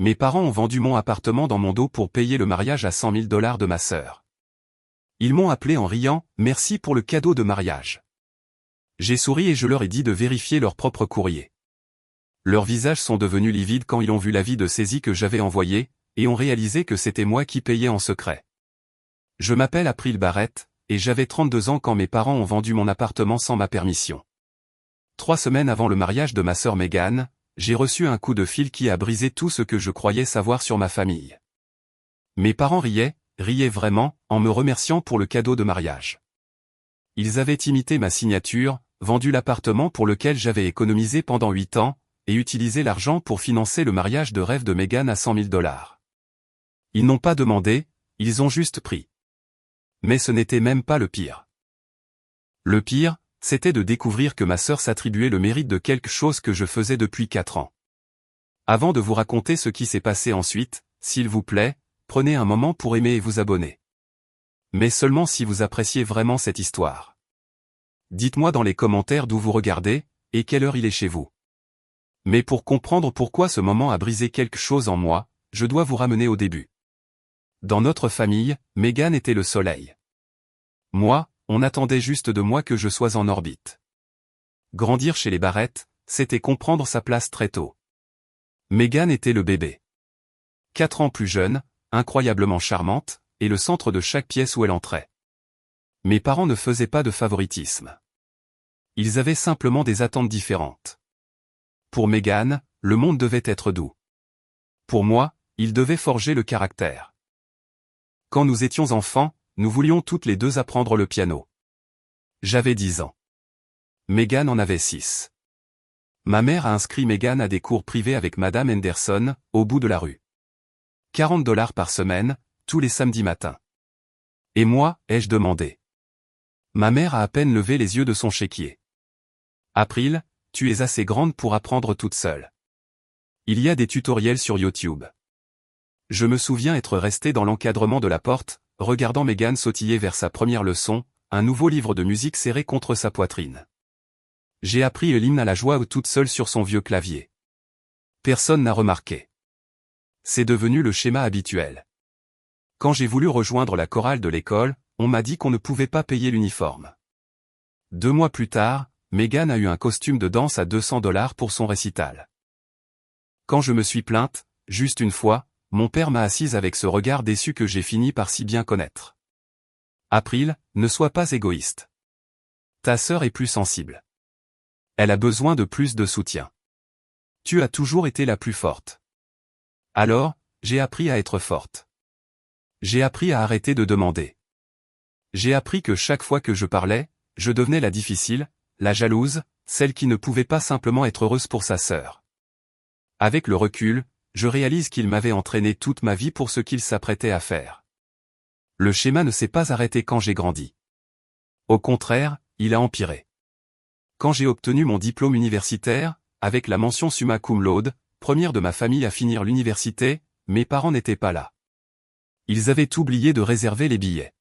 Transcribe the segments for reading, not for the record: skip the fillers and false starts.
Mes parents ont vendu mon appartement dans mon dos pour payer le mariage à 100 000 $ de ma sœur. Ils m'ont appelé en riant « Merci pour le cadeau de mariage ». J'ai souri et je leur ai dit de vérifier leur propre courrier. Leurs visages sont devenus livides quand ils ont vu l'avis de saisie que j'avais envoyé, et ont réalisé que c'était moi qui payais en secret. Je m'appelle April Barrett, et j'avais 32 ans quand mes parents ont vendu mon appartement sans ma permission. 3 semaines avant le mariage de ma sœur Meghan, j'ai reçu un coup de fil qui a brisé tout ce que je croyais savoir sur ma famille. Mes parents riaient vraiment, en me remerciant pour le cadeau de mariage. Ils avaient imité ma signature, vendu l'appartement pour lequel j'avais économisé pendant 8 ans, et utilisé l'argent pour financer le mariage de rêve de Meghan à 100 000 $. Ils n'ont pas demandé, ils ont juste pris. Mais ce n'était même pas le pire. Le pire, c'était de découvrir que ma sœur s'attribuait le mérite de quelque chose que je faisais depuis 4 ans. Avant de vous raconter ce qui s'est passé ensuite, s'il vous plaît, prenez un moment pour aimer et vous abonner. Mais seulement si vous appréciez vraiment cette histoire. Dites-moi dans les commentaires d'où vous regardez, et quelle heure il est chez vous. Mais pour comprendre pourquoi ce moment a brisé quelque chose en moi, je dois vous ramener au début. Dans notre famille, Meghan était le soleil. Moi, on attendait juste de moi que je sois en orbite. Grandir chez les Barrett, c'était comprendre sa place très tôt. Meghan était le bébé. 4 ans plus jeune, incroyablement charmante, et le centre de chaque pièce où elle entrait. Mes parents ne faisaient pas de favoritisme. Ils avaient simplement des attentes différentes. Pour Meghan, le monde devait être doux. Pour moi, il devait forger le caractère. Quand nous étions enfants, nous voulions toutes les deux apprendre le piano. J'avais 10 ans. Meghan en avait 6. Ma mère a inscrit Meghan à des cours privés avec Madame Henderson, au bout de la rue. 40 $ par semaine, tous les samedis matins. Et moi, ai-je demandé. Ma mère a à peine levé les yeux de son chéquier. April, tu es assez grande pour apprendre toute seule. Il y a des tutoriels sur YouTube. Je me souviens être resté dans l'encadrement de la porte, regardant Meghan sautiller vers sa première leçon, un nouveau livre de musique serré contre sa poitrine. J'ai appris l'hymne à la joie toute seule sur son vieux clavier. Personne n'a remarqué. C'est devenu le schéma habituel. Quand j'ai voulu rejoindre la chorale de l'école, on m'a dit qu'on ne pouvait pas payer l'uniforme. 2 mois plus tard, Meghan a eu un costume de danse à 200 $ pour son récital. Quand je me suis plainte, juste une fois, mon père m'a assise avec ce regard déçu que j'ai fini par si bien connaître. April, ne sois pas égoïste. Ta sœur est plus sensible. Elle a besoin de plus de soutien. Tu as toujours été la plus forte. Alors, j'ai appris à être forte. J'ai appris à arrêter de demander. J'ai appris que chaque fois que je parlais, je devenais la difficile, la jalouse, celle qui ne pouvait pas simplement être heureuse pour sa sœur. Avec le recul, je réalise qu'il m'avait entraîné toute ma vie pour ce qu'il s'apprêtait à faire. Le schéma ne s'est pas arrêté quand j'ai grandi. Au contraire, il a empiré. Quand j'ai obtenu mon diplôme universitaire, avec la mention summa cum laude, première de ma famille à finir l'université, mes parents n'étaient pas là. Ils avaient oublié de réserver les billets.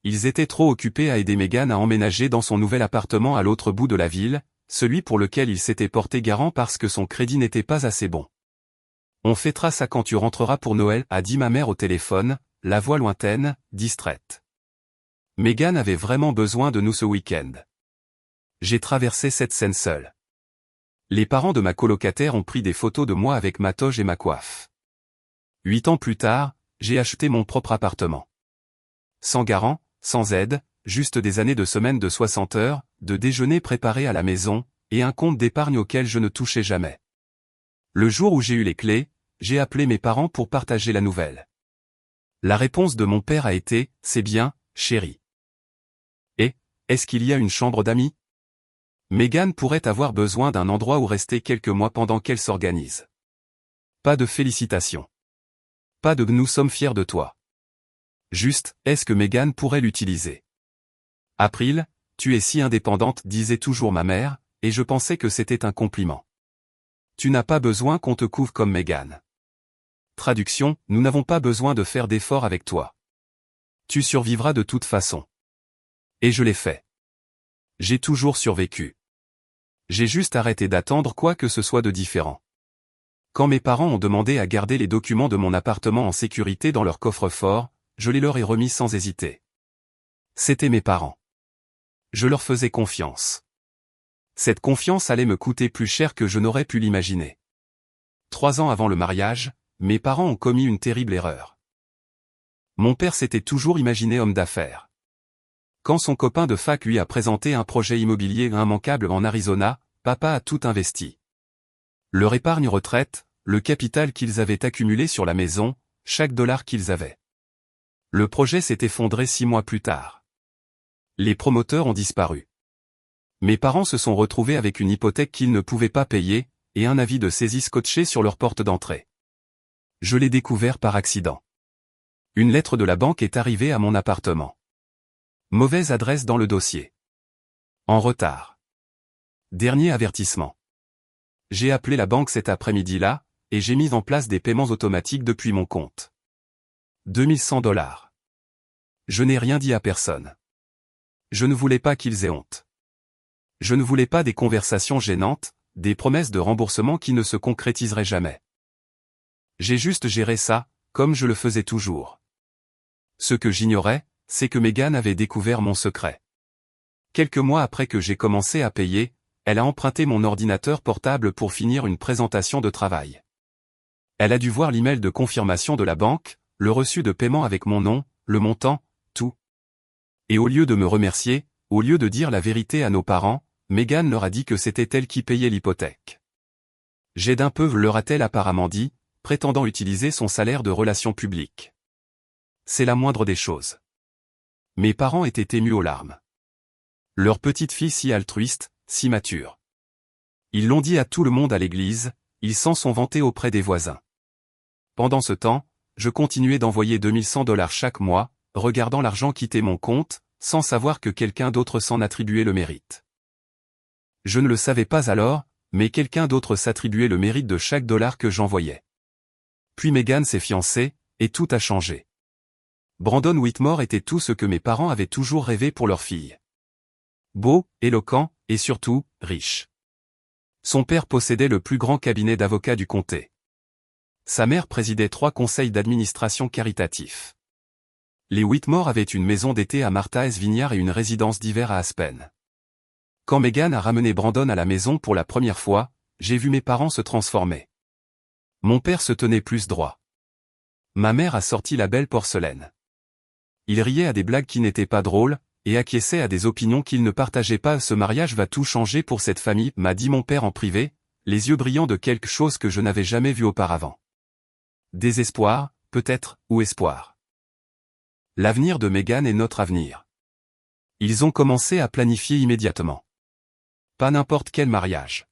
Ils étaient trop occupés à aider Meghan à emménager dans son nouvel appartement à l'autre bout de la ville, celui pour lequel il s'était porté garant parce que son crédit n'était pas assez bon. On fêtera ça quand tu rentreras pour Noël, a dit ma mère au téléphone, la voix lointaine, distraite. Meghan avait vraiment besoin de nous ce week-end. J'ai traversé cette scène seule. Les parents de ma colocataire ont pris des photos de moi avec ma toge et ma coiffe. 8 ans plus tard, j'ai acheté mon propre appartement. Sans garant, sans aide, juste des années de semaines de 60 heures, de déjeuner préparé à la maison, et un compte d'épargne auquel je ne touchais jamais. Le jour où j'ai eu les clés, j'ai appelé mes parents pour partager la nouvelle. La réponse de mon père a été « C'est bien, chérie. » Et, est-ce qu'il y a une chambre d'amis ? Meghan pourrait avoir besoin d'un endroit où rester quelques mois pendant qu'elle s'organise. Pas de félicitations. Pas de « nous sommes fiers de toi ». Juste, est-ce que Meghan pourrait l'utiliser ? April, tu es si indépendante, disait toujours ma mère, et je pensais que c'était un compliment. Tu n'as pas besoin qu'on te couvre comme Meghan. Traduction, nous n'avons pas besoin de faire d'efforts avec toi. Tu survivras de toute façon. Et je l'ai fait. J'ai toujours survécu. J'ai juste arrêté d'attendre quoi que ce soit de différent. Quand mes parents ont demandé à garder les documents de mon appartement en sécurité dans leur coffre-fort, je les leur ai remis sans hésiter. C'étaient mes parents. Je leur faisais confiance. Cette confiance allait me coûter plus cher que je n'aurais pu l'imaginer. 3 ans avant le mariage, mes parents ont commis une terrible erreur. Mon père s'était toujours imaginé homme d'affaires. Quand son copain de fac lui a présenté un projet immobilier immanquable en Arizona, papa a tout investi. Leur épargne retraite, le capital qu'ils avaient accumulé sur la maison, chaque dollar qu'ils avaient. Le projet s'est effondré 6 mois plus tard. Les promoteurs ont disparu. Mes parents se sont retrouvés avec une hypothèque qu'ils ne pouvaient pas payer, et un avis de saisie scotché sur leur porte d'entrée. Je l'ai découvert par accident. Une lettre de la banque est arrivée à mon appartement. Mauvaise adresse dans le dossier. En retard. Dernier avertissement. J'ai appelé la banque cet après-midi-là, et j'ai mis en place des paiements automatiques depuis mon compte. 2100 $. Je n'ai rien dit à personne. Je ne voulais pas qu'ils aient honte. Je ne voulais pas des conversations gênantes, des promesses de remboursement qui ne se concrétiseraient jamais. J'ai juste géré ça, comme je le faisais toujours. Ce que j'ignorais, c'est que Megan avait découvert mon secret. Quelques mois après que j'ai commencé à payer, elle a emprunté mon ordinateur portable pour finir une présentation de travail. Elle a dû voir l'email de confirmation de la banque, le reçu de paiement avec mon nom, le montant, tout. Et au lieu de me remercier, au lieu de dire la vérité à nos parents, Megan leur a dit que c'était elle qui payait l'hypothèque. J'ai d'un peu, leur a-t-elle apparemment dit, prétendant utiliser son salaire de relations publiques. C'est la moindre des choses. Mes parents étaient émus aux larmes. Leur petite fille si altruiste, si mature. Ils l'ont dit à tout le monde à l'église, ils s'en sont vantés auprès des voisins. Pendant ce temps, je continuais d'envoyer 2100 $ chaque mois, regardant l'argent quitter mon compte, sans savoir que quelqu'un d'autre s'en attribuait le mérite. Je ne le savais pas alors, mais quelqu'un d'autre s'attribuait le mérite de chaque dollar que j'envoyais. Puis Megan s'est fiancée, et tout a changé. Brandon Whitmore était tout ce que mes parents avaient toujours rêvé pour leur fille. Beau, éloquent, et surtout, riche. Son père possédait le plus grand cabinet d'avocats du comté. Sa mère présidait 3 conseils d'administration caritatifs. Les Whitmore avaient une maison d'été à Martha's Vineyard et une résidence d'hiver à Aspen. Quand Megan a ramené Brandon à la maison pour la première fois, j'ai vu mes parents se transformer. Mon père se tenait plus droit. Ma mère a sorti la belle porcelaine. Il riait à des blagues qui n'étaient pas drôles, et acquiesçait à des opinions qu'il ne partageait pas. Ce mariage va tout changer pour cette famille, m'a dit mon père en privé, les yeux brillants de quelque chose que je n'avais jamais vu auparavant. Désespoir, peut-être, ou espoir. L'avenir de Megan est notre avenir. Ils ont commencé à planifier immédiatement. Pas n'importe quel mariage.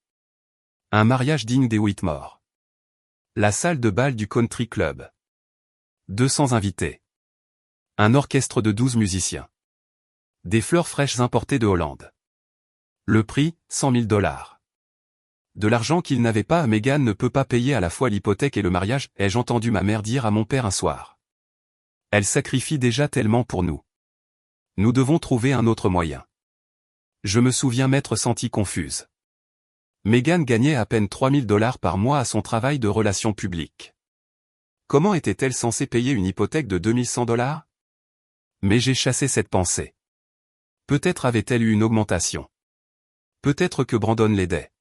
Un mariage digne des Whitmore. La salle de bal du country club. 200 invités. Un orchestre de 12 musiciens. Des fleurs fraîches importées de Hollande. Le prix, 100 000 $. De l'argent qu'il n'avait pas. Megan ne peut pas payer à la fois l'hypothèque et le mariage, ai-je entendu ma mère dire à mon père un soir. Elle sacrifie déjà tellement pour nous. Nous devons trouver un autre moyen. Je me souviens m'être sentie confuse. Megan gagnait à peine 3 000 $ par mois à son travail de relations publiques. Comment était-elle censée payer une hypothèque de 2100 $? Mais j'ai chassé cette pensée. Peut-être avait-elle eu une augmentation. Peut-être que Brandon l'aidait.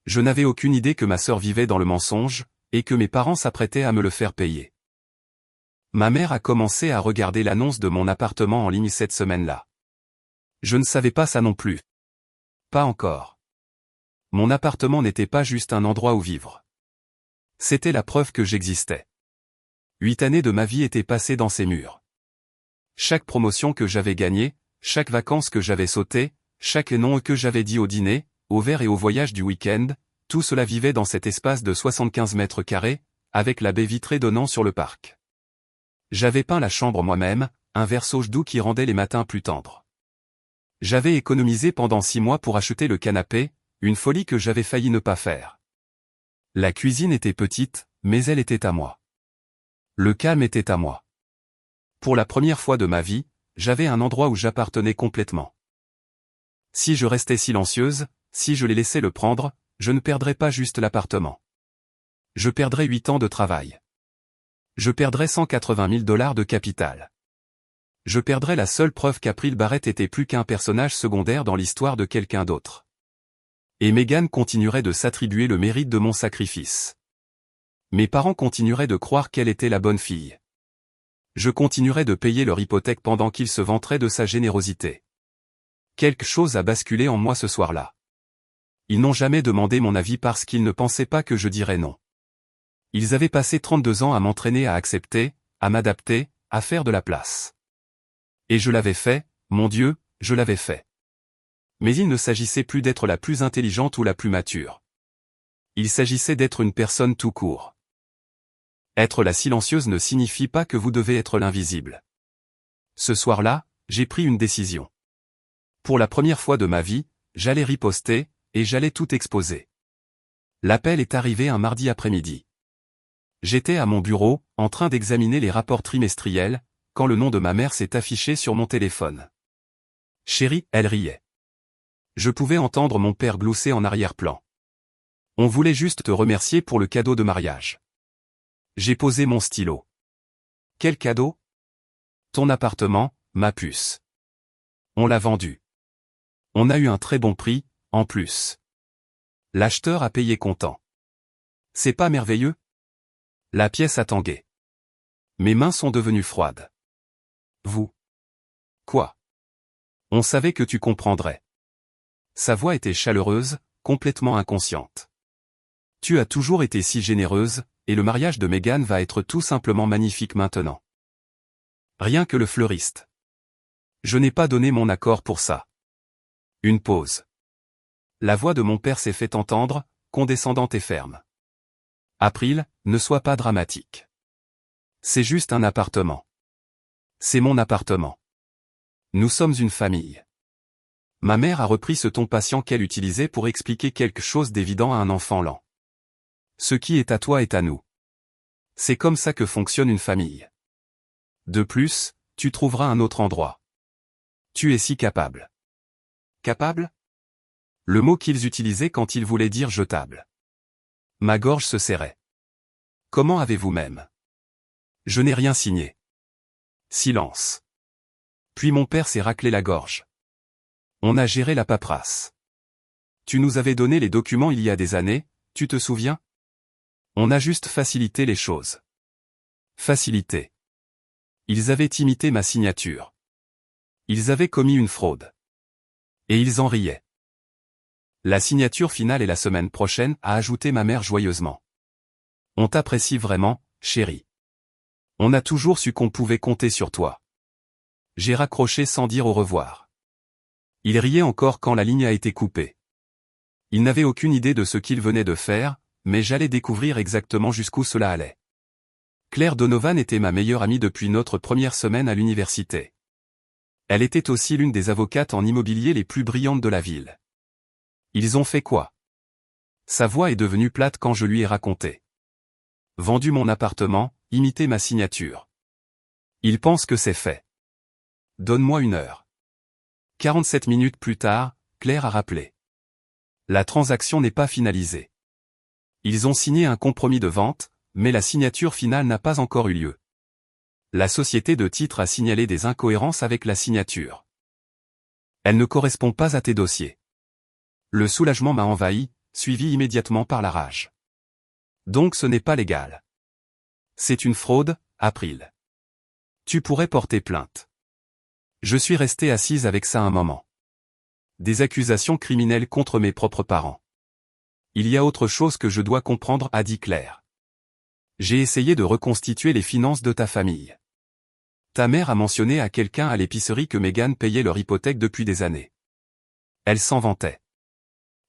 Je n'avais aucune idée que ma sœur vivait dans le mensonge, et que mes parents s'apprêtaient à me le faire payer. Ma mère a commencé à regarder l'annonce de mon appartement en ligne cette semaine-là. Je ne savais pas ça non plus. Pas encore. Mon appartement n'était pas juste un endroit où vivre. C'était la preuve que j'existais. 8 années de ma vie étaient passées dans ces murs. Chaque promotion que j'avais gagnée, chaque vacances que j'avais sautées, chaque nom que j'avais dit au dîner, au verre et au voyage du week-end, tout cela vivait dans cet espace de 75 mètres carrés, avec la baie vitrée donnant sur le parc. J'avais peint la chambre moi-même, un vert sauge doux qui rendait les matins plus tendres. J'avais économisé pendant 6 mois pour acheter le canapé, une folie que j'avais failli ne pas faire. La cuisine était petite, mais elle était à moi. Le calme était à moi. Pour la première fois de ma vie, j'avais un endroit où j'appartenais complètement. Si je restais silencieuse, si je les laissais le prendre, je ne perdrais pas juste l'appartement. Je perdrais 8 ans de travail. Je perdrais 180 000 $ de capital. Je perdrais la seule preuve qu'April Barrett était plus qu'un personnage secondaire dans l'histoire de quelqu'un d'autre. Et Meghan continuerait de s'attribuer le mérite de mon sacrifice. Mes parents continueraient de croire qu'elle était la bonne fille. Je continuerais de payer leur hypothèque pendant qu'ils se vanteraient de sa générosité. Quelque chose a basculé en moi ce soir-là. Ils n'ont jamais demandé mon avis parce qu'ils ne pensaient pas que je dirais non. Ils avaient passé 32 ans à m'entraîner à accepter, à m'adapter, à faire de la place. Et je l'avais fait, mon Dieu, je l'avais fait. Mais il ne s'agissait plus d'être la plus intelligente ou la plus mature. Il s'agissait d'être une personne tout court. Être la silencieuse ne signifie pas que vous devez être l'invisible. Ce soir-là, j'ai pris une décision. Pour la première fois de ma vie, j'allais riposter, et j'allais tout exposer. L'appel est arrivé un mardi après-midi. J'étais à mon bureau, en train d'examiner les rapports trimestriels, quand le nom de ma mère s'est affiché sur mon téléphone. Chérie, elle riait. Je pouvais entendre mon père glousser en arrière-plan. On voulait juste te remercier pour le cadeau de mariage. J'ai posé mon stylo. Quel cadeau? Ton appartement, ma puce. On l'a vendu. On a eu un très bon prix, en plus. L'acheteur a payé comptant. C'est pas merveilleux? La pièce a tangué. Mes mains sont devenues froides. Vous? Quoi? On savait que tu comprendrais. Sa voix était chaleureuse, complètement inconsciente. Tu as toujours été si généreuse, et le mariage de Meghan va être tout simplement magnifique maintenant. Rien que le fleuriste. Je n'ai pas donné mon accord pour ça. Une pause. La voix de mon père s'est fait entendre, condescendante et ferme. April, ne sois pas dramatique. C'est juste un appartement. C'est mon appartement. Nous sommes une famille. Ma mère a repris ce ton patient qu'elle utilisait pour expliquer quelque chose d'évident à un enfant lent. Ce qui est à toi est à nous. C'est comme ça que fonctionne une famille. De plus, tu trouveras un autre endroit. Tu es si capable. Capable? Le mot qu'ils utilisaient quand ils voulaient dire jetable. Ma gorge se serrait. Comment avez-vous même? Je n'ai rien signé. Silence. Puis mon père s'est raclé la gorge. On a géré la paperasse. Tu nous avais donné les documents il y a des années, tu te souviens? On a juste facilité les choses. Facilité. Ils avaient imité ma signature. Ils avaient commis une fraude. Et ils en riaient. La signature finale est la semaine prochaine, a ajouté ma mère joyeusement. On t'apprécie vraiment, chérie. On a toujours su qu'on pouvait compter sur toi. J'ai raccroché sans dire au revoir. Il riait encore quand la ligne a été coupée. Il n'avait aucune idée de ce qu'il venait de faire, mais j'allais découvrir exactement jusqu'où cela allait. Claire Donovan était ma meilleure amie depuis notre première semaine à l'université. Elle était aussi l'une des avocates en immobilier les plus brillantes de la ville. Ils ont fait quoi? Sa voix est devenue plate quand je lui ai raconté. Vendu mon appartement, imité ma signature. Ils pensent que c'est fait. Donne-moi 1 heure. 47 minutes plus tard, Claire a rappelé. La transaction n'est pas finalisée. Ils ont signé un compromis de vente, mais la signature finale n'a pas encore eu lieu. La société de titres a signalé des incohérences avec la signature. Elle ne correspond pas à tes dossiers. Le soulagement m'a envahi, suivi immédiatement par la rage. Donc ce n'est pas légal. C'est une fraude, April. Tu pourrais porter plainte. Je suis resté assise avec ça un moment. Des accusations criminelles contre mes propres parents. Il y a autre chose que je dois comprendre, a dit Claire. J'ai essayé de reconstituer les finances de ta famille. Ta mère a mentionné à quelqu'un à l'épicerie que Meghan payait leur hypothèque depuis des années. Elle s'en vantait.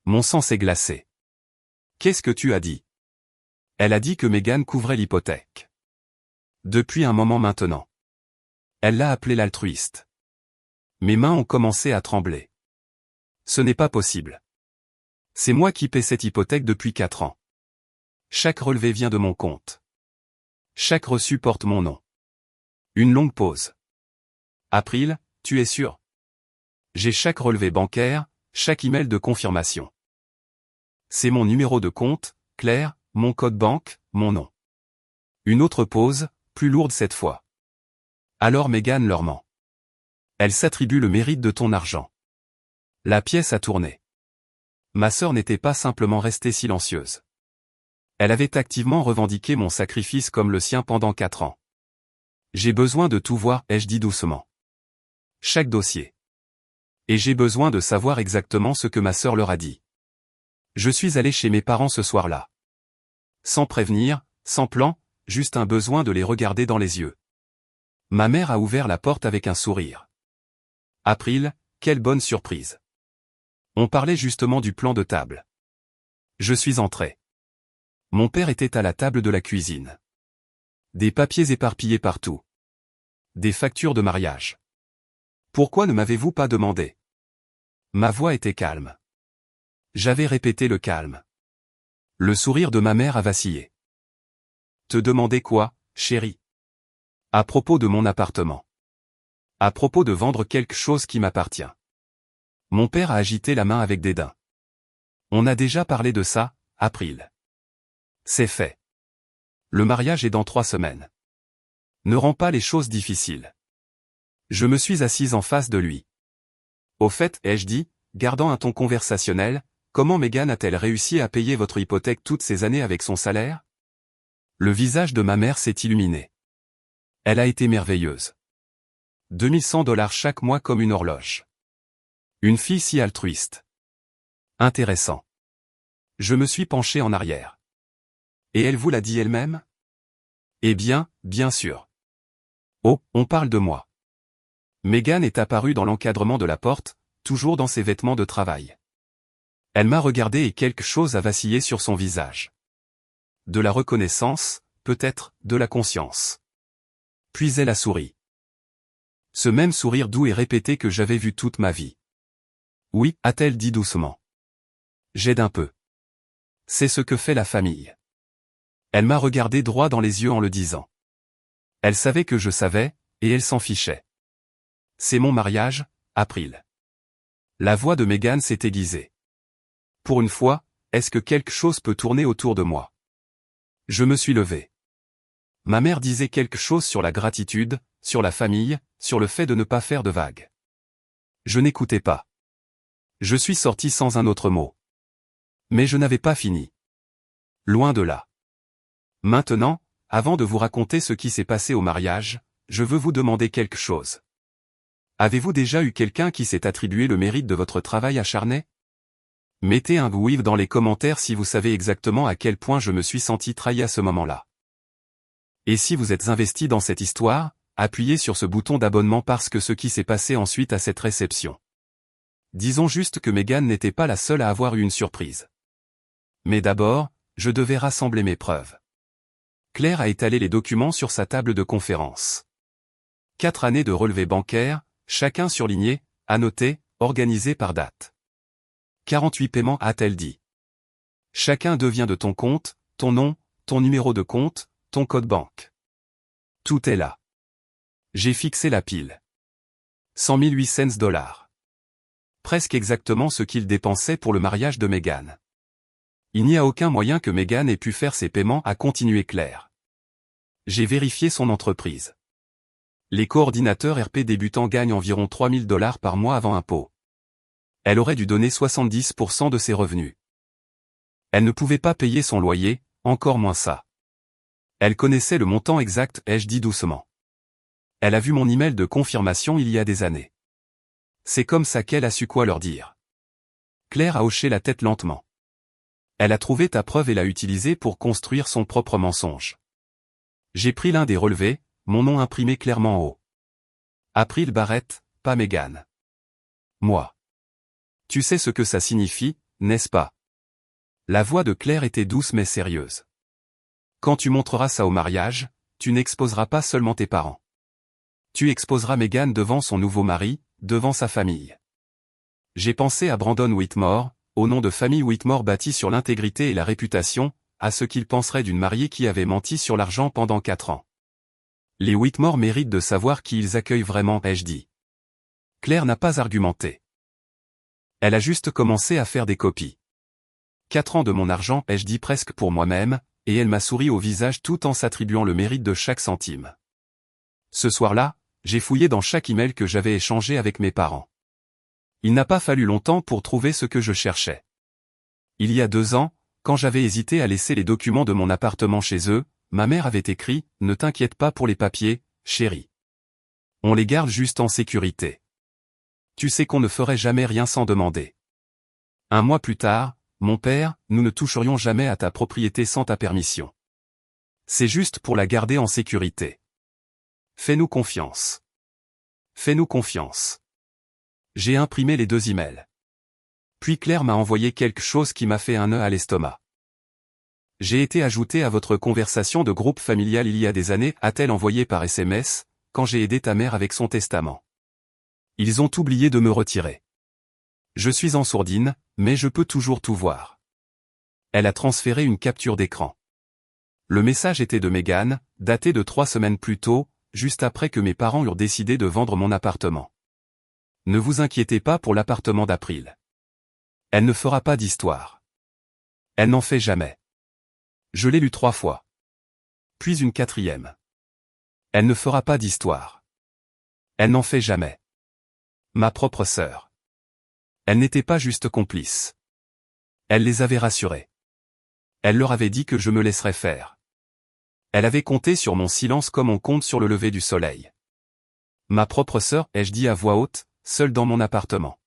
Mon sang s'est glacé. Qu'est-ce que tu as dit? Elle a dit que Meghan couvrait l'hypothèque. Depuis un moment maintenant. Elle l'a appelé l'altruiste. Mes mains ont commencé à trembler. Ce n'est pas possible. C'est moi qui paie cette hypothèque depuis 4 ans. Chaque relevé vient de mon compte. Chaque reçu porte mon nom. Une longue pause. April, tu es sûr? J'ai chaque relevé bancaire, chaque email de confirmation. C'est mon numéro de compte, Claire, mon code banque, mon nom. Une autre pause, plus lourde cette fois. Alors Meghan leur ment. Elle s'attribue le mérite de ton argent. La pièce a tourné. Ma sœur n'était pas simplement restée silencieuse. Elle avait activement revendiqué mon sacrifice comme le sien pendant 4 ans. J'ai besoin de tout voir, ai-je dit doucement. Chaque dossier. Et j'ai besoin de savoir exactement ce que ma sœur leur a dit. Je suis allé chez mes parents ce soir-là. Sans prévenir, sans plan, juste un besoin de les regarder dans les yeux. Ma mère a ouvert la porte avec un sourire. April, quelle bonne surprise. On parlait justement du plan de table. Je suis entré. Mon père était à la table de la cuisine. Des papiers éparpillés partout. Des factures de mariage. Pourquoi ne m'avez-vous pas demandé? Ma voix était calme. J'avais répété le calme. Le sourire de ma mère a vacillé. Te demander quoi, chérie? À propos de mon appartement. À propos de vendre quelque chose qui m'appartient. Mon père a agité la main avec dédain. On a déjà parlé de ça, April. C'est fait. Le mariage est dans 3 semaines. Ne rends pas les choses difficiles. Je me suis assise en face de lui. Au fait, ai-je dit, gardant un ton conversationnel, comment Meghan a-t-elle réussi à payer votre hypothèque toutes ces années avec son salaire? Le visage de ma mère s'est illuminé. Elle a été merveilleuse. 2100 $ chaque mois comme une horloge. Une fille si altruiste. Intéressant. Je me suis penché en arrière. Et elle vous l'a dit elle-même? Eh bien, bien sûr. Oh, on parle de moi. Meghan est apparue dans l'encadrement de la porte, toujours dans ses vêtements de travail. Elle m'a regardé et quelque chose a vacillé sur son visage. De la reconnaissance, peut-être, de la conscience. Puis elle a souri. Ce même sourire doux et répété que j'avais vu toute ma vie. Oui, a-t-elle dit doucement. J'aide un peu. C'est ce que fait la famille. Elle m'a regardé droit dans les yeux en le disant. Elle savait que je savais, et elle s'en fichait. C'est mon mariage, April. La voix de Meghan s'est aiguisée. Pour une fois, est-ce que quelque chose peut tourner autour de moi? Je me suis levé. Ma mère disait quelque chose sur la gratitude, sur la famille, sur le fait de ne pas faire de vagues. Je n'écoutais pas. Je suis sorti sans un autre mot. Mais je n'avais pas fini. Loin de là. Maintenant, avant de vous raconter ce qui s'est passé au mariage, je veux vous demander quelque chose. Avez-vous déjà eu quelqu'un qui s'est attribué le mérite de votre travail acharné? Mettez un oui dans les commentaires si vous savez exactement à quel point je me suis senti trahi à ce moment-là. Et si vous êtes investi dans cette histoire, appuyez sur ce bouton d'abonnement parce que ce qui s'est passé ensuite à cette réception. Disons juste que Meghan n'était pas la seule à avoir eu une surprise. Mais d'abord, je devais rassembler mes preuves. Claire a étalé les documents sur sa table de conférence. 4 années de relevés bancaires, chacun surligné, annoté, organisé par date. 48 paiements a-t-elle dit. Chacun devient de ton compte, ton nom, ton numéro de compte, ton code banque. Tout est là. J'ai fixé la pile. 100 800 $. Presque exactement ce qu'il dépensait pour le mariage de Meghan. Il n'y a aucun moyen que Meghan ait pu faire ses paiements, a continué Claire. J'ai vérifié son entreprise. Les coordinateurs RP débutants gagnent environ 3 000 $ par mois avant impôt. Elle aurait dû donner 70% de ses revenus. Elle ne pouvait pas payer son loyer, encore moins ça. Elle connaissait le montant exact, ai-je dit doucement. Elle a vu mon email de confirmation il y a des années. C'est comme ça qu'elle a su quoi leur dire. Claire a hoché la tête lentement. Elle a trouvé ta preuve et l'a utilisée pour construire son propre mensonge. J'ai pris l'un des relevés, mon nom imprimé clairement en haut. April Barrett, pas Meghan. Moi. Tu sais ce que ça signifie, n'est-ce pas? La voix de Claire était douce mais sérieuse. Quand tu montreras ça au mariage, tu n'exposeras pas seulement tes parents. Tu exposeras Meghan devant son nouveau mari, devant sa famille. J'ai pensé à Brandon Whitmore, au nom de famille Whitmore bâti sur l'intégrité et la réputation, à ce qu'il penserait d'une mariée qui avait menti sur l'argent pendant 4 ans. Les Whitmore méritent de savoir qui ils accueillent vraiment, ai-je dit. Claire n'a pas argumenté. Elle a juste commencé à faire des copies. 4 ans de mon argent, ai-je dit presque pour moi-même, et elle m'a souri au visage tout en s'attribuant le mérite de chaque centime. Ce soir-là, j'ai fouillé dans chaque email que j'avais échangé avec mes parents. Il n'a pas fallu longtemps pour trouver ce que je cherchais. Il y a 2 ans, quand j'avais hésité à laisser les documents de mon appartement chez eux, ma mère avait écrit « Ne t'inquiète pas pour les papiers, chérie. On les garde juste en sécurité. Tu sais qu'on ne ferait jamais rien sans demander. » 1 mois plus tard, mon père, nous ne toucherions jamais à ta propriété sans ta permission. C'est juste pour la garder en sécurité. Fais-nous confiance. Fais-nous confiance. J'ai imprimé les 2 emails. Puis Claire m'a envoyé quelque chose qui m'a fait un nœud à l'estomac. J'ai été ajouté à votre conversation de groupe familial il y a des années, a-t-elle envoyé par SMS, quand j'ai aidé ta mère avec son testament. Ils ont oublié de me retirer. Je suis en sourdine, mais je peux toujours tout voir. Elle a transféré une capture d'écran. Le message était de Megan, daté de 3 semaines plus tôt, juste après que mes parents eurent décidé de vendre mon appartement. Ne vous inquiétez pas pour l'appartement d'April. Elle ne fera pas d'histoire. Elle n'en fait jamais. Je l'ai lu 3 fois. Puis une 4e. Elle ne fera pas d'histoire. Elle n'en fait jamais. Ma propre sœur. Elle n'était pas juste complice. Elle les avait rassurés. Elle leur avait dit que je me laisserais faire. Elle avait compté sur mon silence comme on compte sur le lever du soleil. Ma propre sœur, ai-je dit à voix haute, seule dans mon appartement.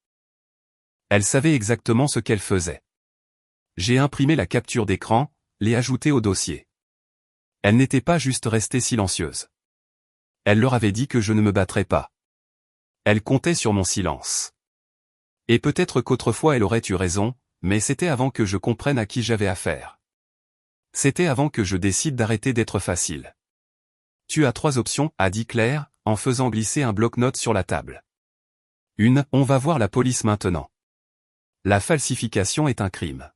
Elle savait exactement ce qu'elle faisait. J'ai imprimé la capture d'écran, l'ai ajoutée au dossier. Elle n'était pas juste restée silencieuse. Elle leur avait dit que je ne me battrais pas. Elle comptait sur mon silence. Et peut-être qu'autrefois elle aurait eu raison, mais c'était avant que je comprenne à qui j'avais affaire. C'était avant que je décide d'arrêter d'être facile. Tu as 3 options, a dit Claire, en faisant glisser un bloc-notes sur la table. 1. On va voir la police maintenant. La falsification est un crime.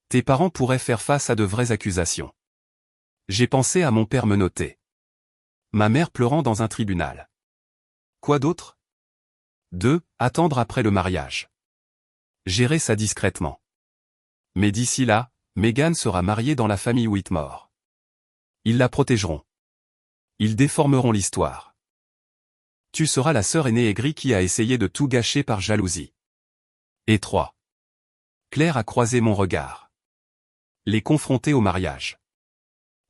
Tes parents pourraient faire face à de vraies accusations. J'ai pensé à mon père menotter. Ma mère pleurant dans un tribunal. Quoi d'autre? 2. Attendre après le mariage. Gérer ça discrètement. Mais d'ici là, Megan sera mariée dans la famille Whitmore. Ils la protégeront. Ils déformeront l'histoire. Tu seras la sœur aînée aigrie qui a essayé de tout gâcher par jalousie. Et 3. Claire a croisé mon regard. Les confronter au mariage.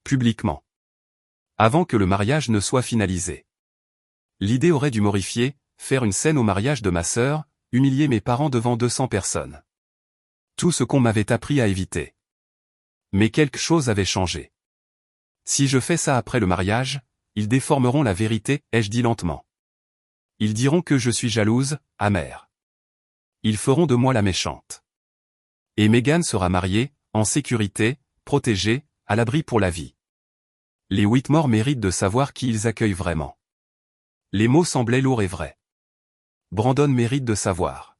Publiquement. Avant que le mariage ne soit finalisé. L'idée aurait dû m'horrifier, faire une scène au mariage de ma sœur, humilier mes parents devant 200 personnes. Tout ce qu'on m'avait appris à éviter. Mais quelque chose avait changé. Si je fais ça après le mariage, ils déformeront la vérité, ai-je dit lentement. Ils diront que je suis jalouse, amère. Ils feront de moi la méchante. Et Megan sera mariée, en sécurité, protégée, à l'abri pour la vie. Les Whitmore méritent de savoir qui ils accueillent vraiment. Les mots semblaient lourds et vrais. Brandon mérite de savoir.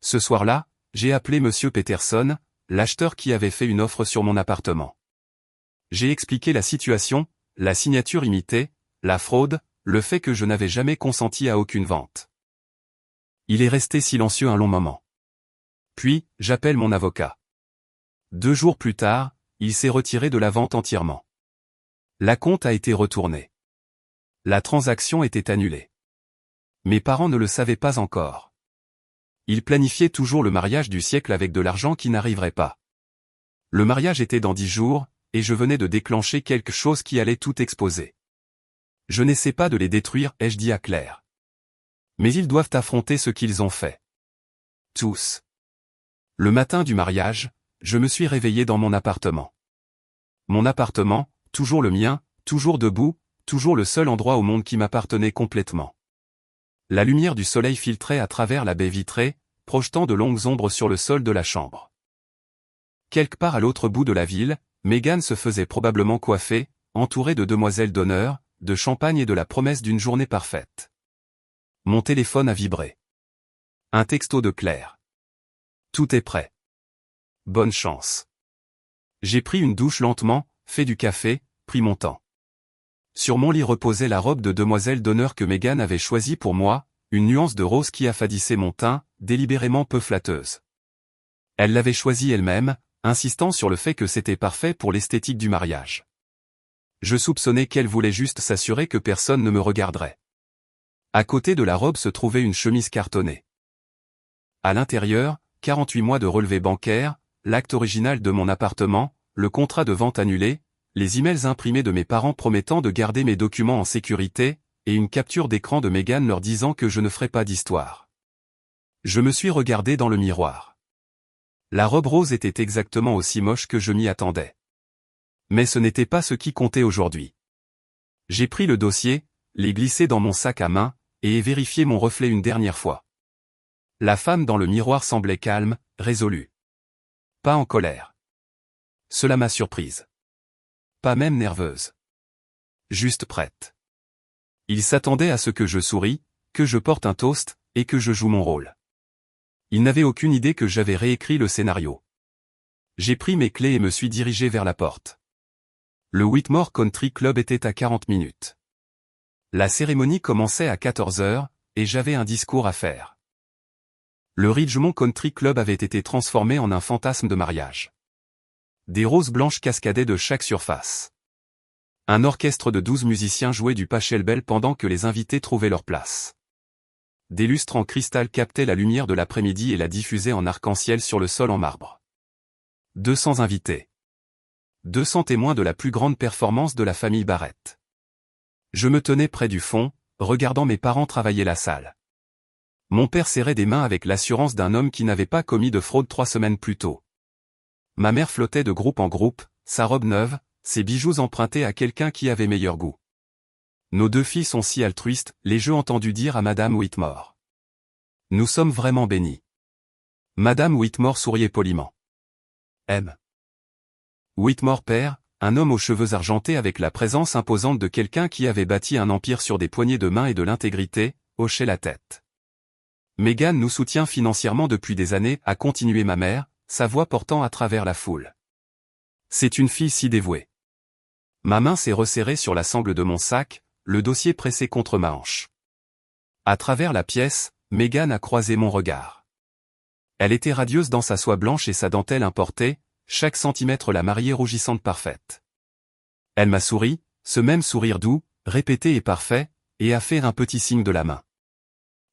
Ce soir-là, j'ai appelé Monsieur Peterson, l'acheteur qui avait fait une offre sur mon appartement. J'ai expliqué la situation, la signature imitée, la fraude, le fait que je n'avais jamais consenti à aucune vente. Il est resté silencieux un long moment. Puis, j'appelle mon avocat. 2 jours plus tard, il s'est retiré de la vente entièrement. L'acompte a été retourné. La transaction était annulée. Mes parents ne le savaient pas encore. Ils planifiaient toujours le mariage du siècle avec de l'argent qui n'arriverait pas. Le mariage était dans 10 jours, et je venais de déclencher quelque chose qui allait tout exposer. Je n'essaie pas de les détruire, ai-je dit à Claire. Mais ils doivent affronter ce qu'ils ont fait. Tous. Le matin du mariage, je me suis réveillé dans mon appartement. Mon appartement, toujours le mien, toujours debout, toujours le seul endroit au monde qui m'appartenait complètement. La lumière du soleil filtrait à travers la baie vitrée, projetant de longues ombres sur le sol de la chambre. Quelque part à l'autre bout de la ville, Megan se faisait probablement coiffer, entourée de demoiselles d'honneur, de champagne et de la promesse d'une journée parfaite. Mon téléphone a vibré. Un texto de Claire. Tout est prêt. Bonne chance. J'ai pris une douche lentement, fait du café, pris mon temps. Sur mon lit reposait la robe de demoiselle d'honneur que Megan avait choisie pour moi, une nuance de rose qui affadissait mon teint, délibérément peu flatteuse. Elle l'avait choisi elle-même, insistant sur le fait que c'était parfait pour l'esthétique du mariage. Je soupçonnais qu'elle voulait juste s'assurer que personne ne me regarderait. À côté de la robe se trouvait une chemise cartonnée. À l'intérieur, 48 mois de relevé bancaire, l'acte original de mon appartement, le contrat de vente annulé, les emails imprimés de mes parents promettant de garder mes documents en sécurité, et une capture d'écran de Meghan leur disant que je ne ferais pas d'histoire. Je me suis regardé dans le miroir. La robe rose était exactement aussi moche que je m'y attendais. Mais ce n'était pas ce qui comptait aujourd'hui. J'ai pris le dossier, l'ai glissé dans mon sac à main, et ai vérifié mon reflet une dernière fois. La femme dans le miroir semblait calme, résolue. Pas en colère. Cela m'a surprise. Pas même nerveuse. Juste prête. Il s'attendait à ce que je sourie, que je porte un toast, et que je joue mon rôle. Il n'avait aucune idée que j'avais réécrit le scénario. J'ai pris mes clés et me suis dirigé vers la porte. Le Whitmore Country Club était à 40 minutes. La cérémonie commençait à 14 heures, et j'avais un discours à faire. Le Ridgemont Country Club avait été transformé en un fantasme de mariage. Des roses blanches cascadaient de chaque surface. Un orchestre de 12 musiciens jouait du Pachelbel pendant que les invités trouvaient leur place. Des lustres en cristal captaient la lumière de l'après-midi et la diffusaient en arc-en-ciel sur le sol en marbre. 200 invités. 200 témoins de la plus grande performance de la famille Barrett. Je me tenais près du fond, regardant mes parents travailler la salle. Mon père serrait des mains avec l'assurance d'un homme qui n'avait pas commis de fraude 3 semaines plus tôt. Ma mère flottait de groupe en groupe, sa robe neuve, ses bijoux empruntés à quelqu'un qui avait meilleur goût. Nos 2 filles sont si altruistes, l'ai-je entendu dire à Madame Whitmore. Nous sommes vraiment bénis. Madame Whitmore souriait poliment. M. Whitmore père, un homme aux cheveux argentés avec la présence imposante de quelqu'un qui avait bâti un empire sur des poignées de main et de l'intégrité, hochait la tête. Meghan nous soutient financièrement depuis des années, a continué ma mère, sa voix portant à travers la foule. C'est une fille si dévouée. Ma main s'est resserrée sur la sangle de mon sac, le dossier pressé contre ma hanche. À travers la pièce, Meghan a croisé mon regard. Elle était radieuse dans sa soie blanche et sa dentelle importée, chaque centimètre la mariée rougissante parfaite. Elle m'a souri, ce même sourire doux, répété et parfait, et a fait un petit signe de la main.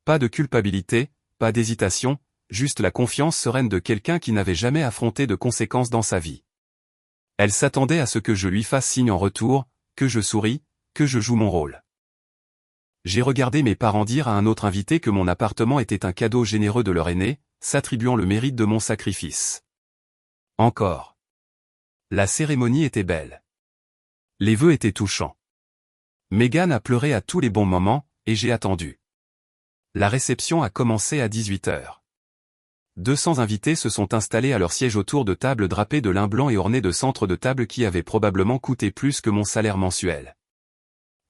Pas de culpabilité, pas d'hésitation, juste la confiance sereine de quelqu'un qui n'avait jamais affronté de conséquences dans sa vie. Elle s'attendait à ce que je lui fasse signe en retour, que je souris, que je joue mon rôle. J'ai regardé mes parents dire à un autre invité que mon appartement était un cadeau généreux de leur aîné, s'attribuant le mérite de mon sacrifice. Encore. La cérémonie était belle. Les vœux étaient touchants. Meghan a pleuré à tous les bons moments, et j'ai attendu. La réception a commencé à 18 heures. 200 invités se sont installés à leur siège autour de tables drapées de lin blanc et ornées de centres de table qui avaient probablement coûté plus que mon salaire mensuel.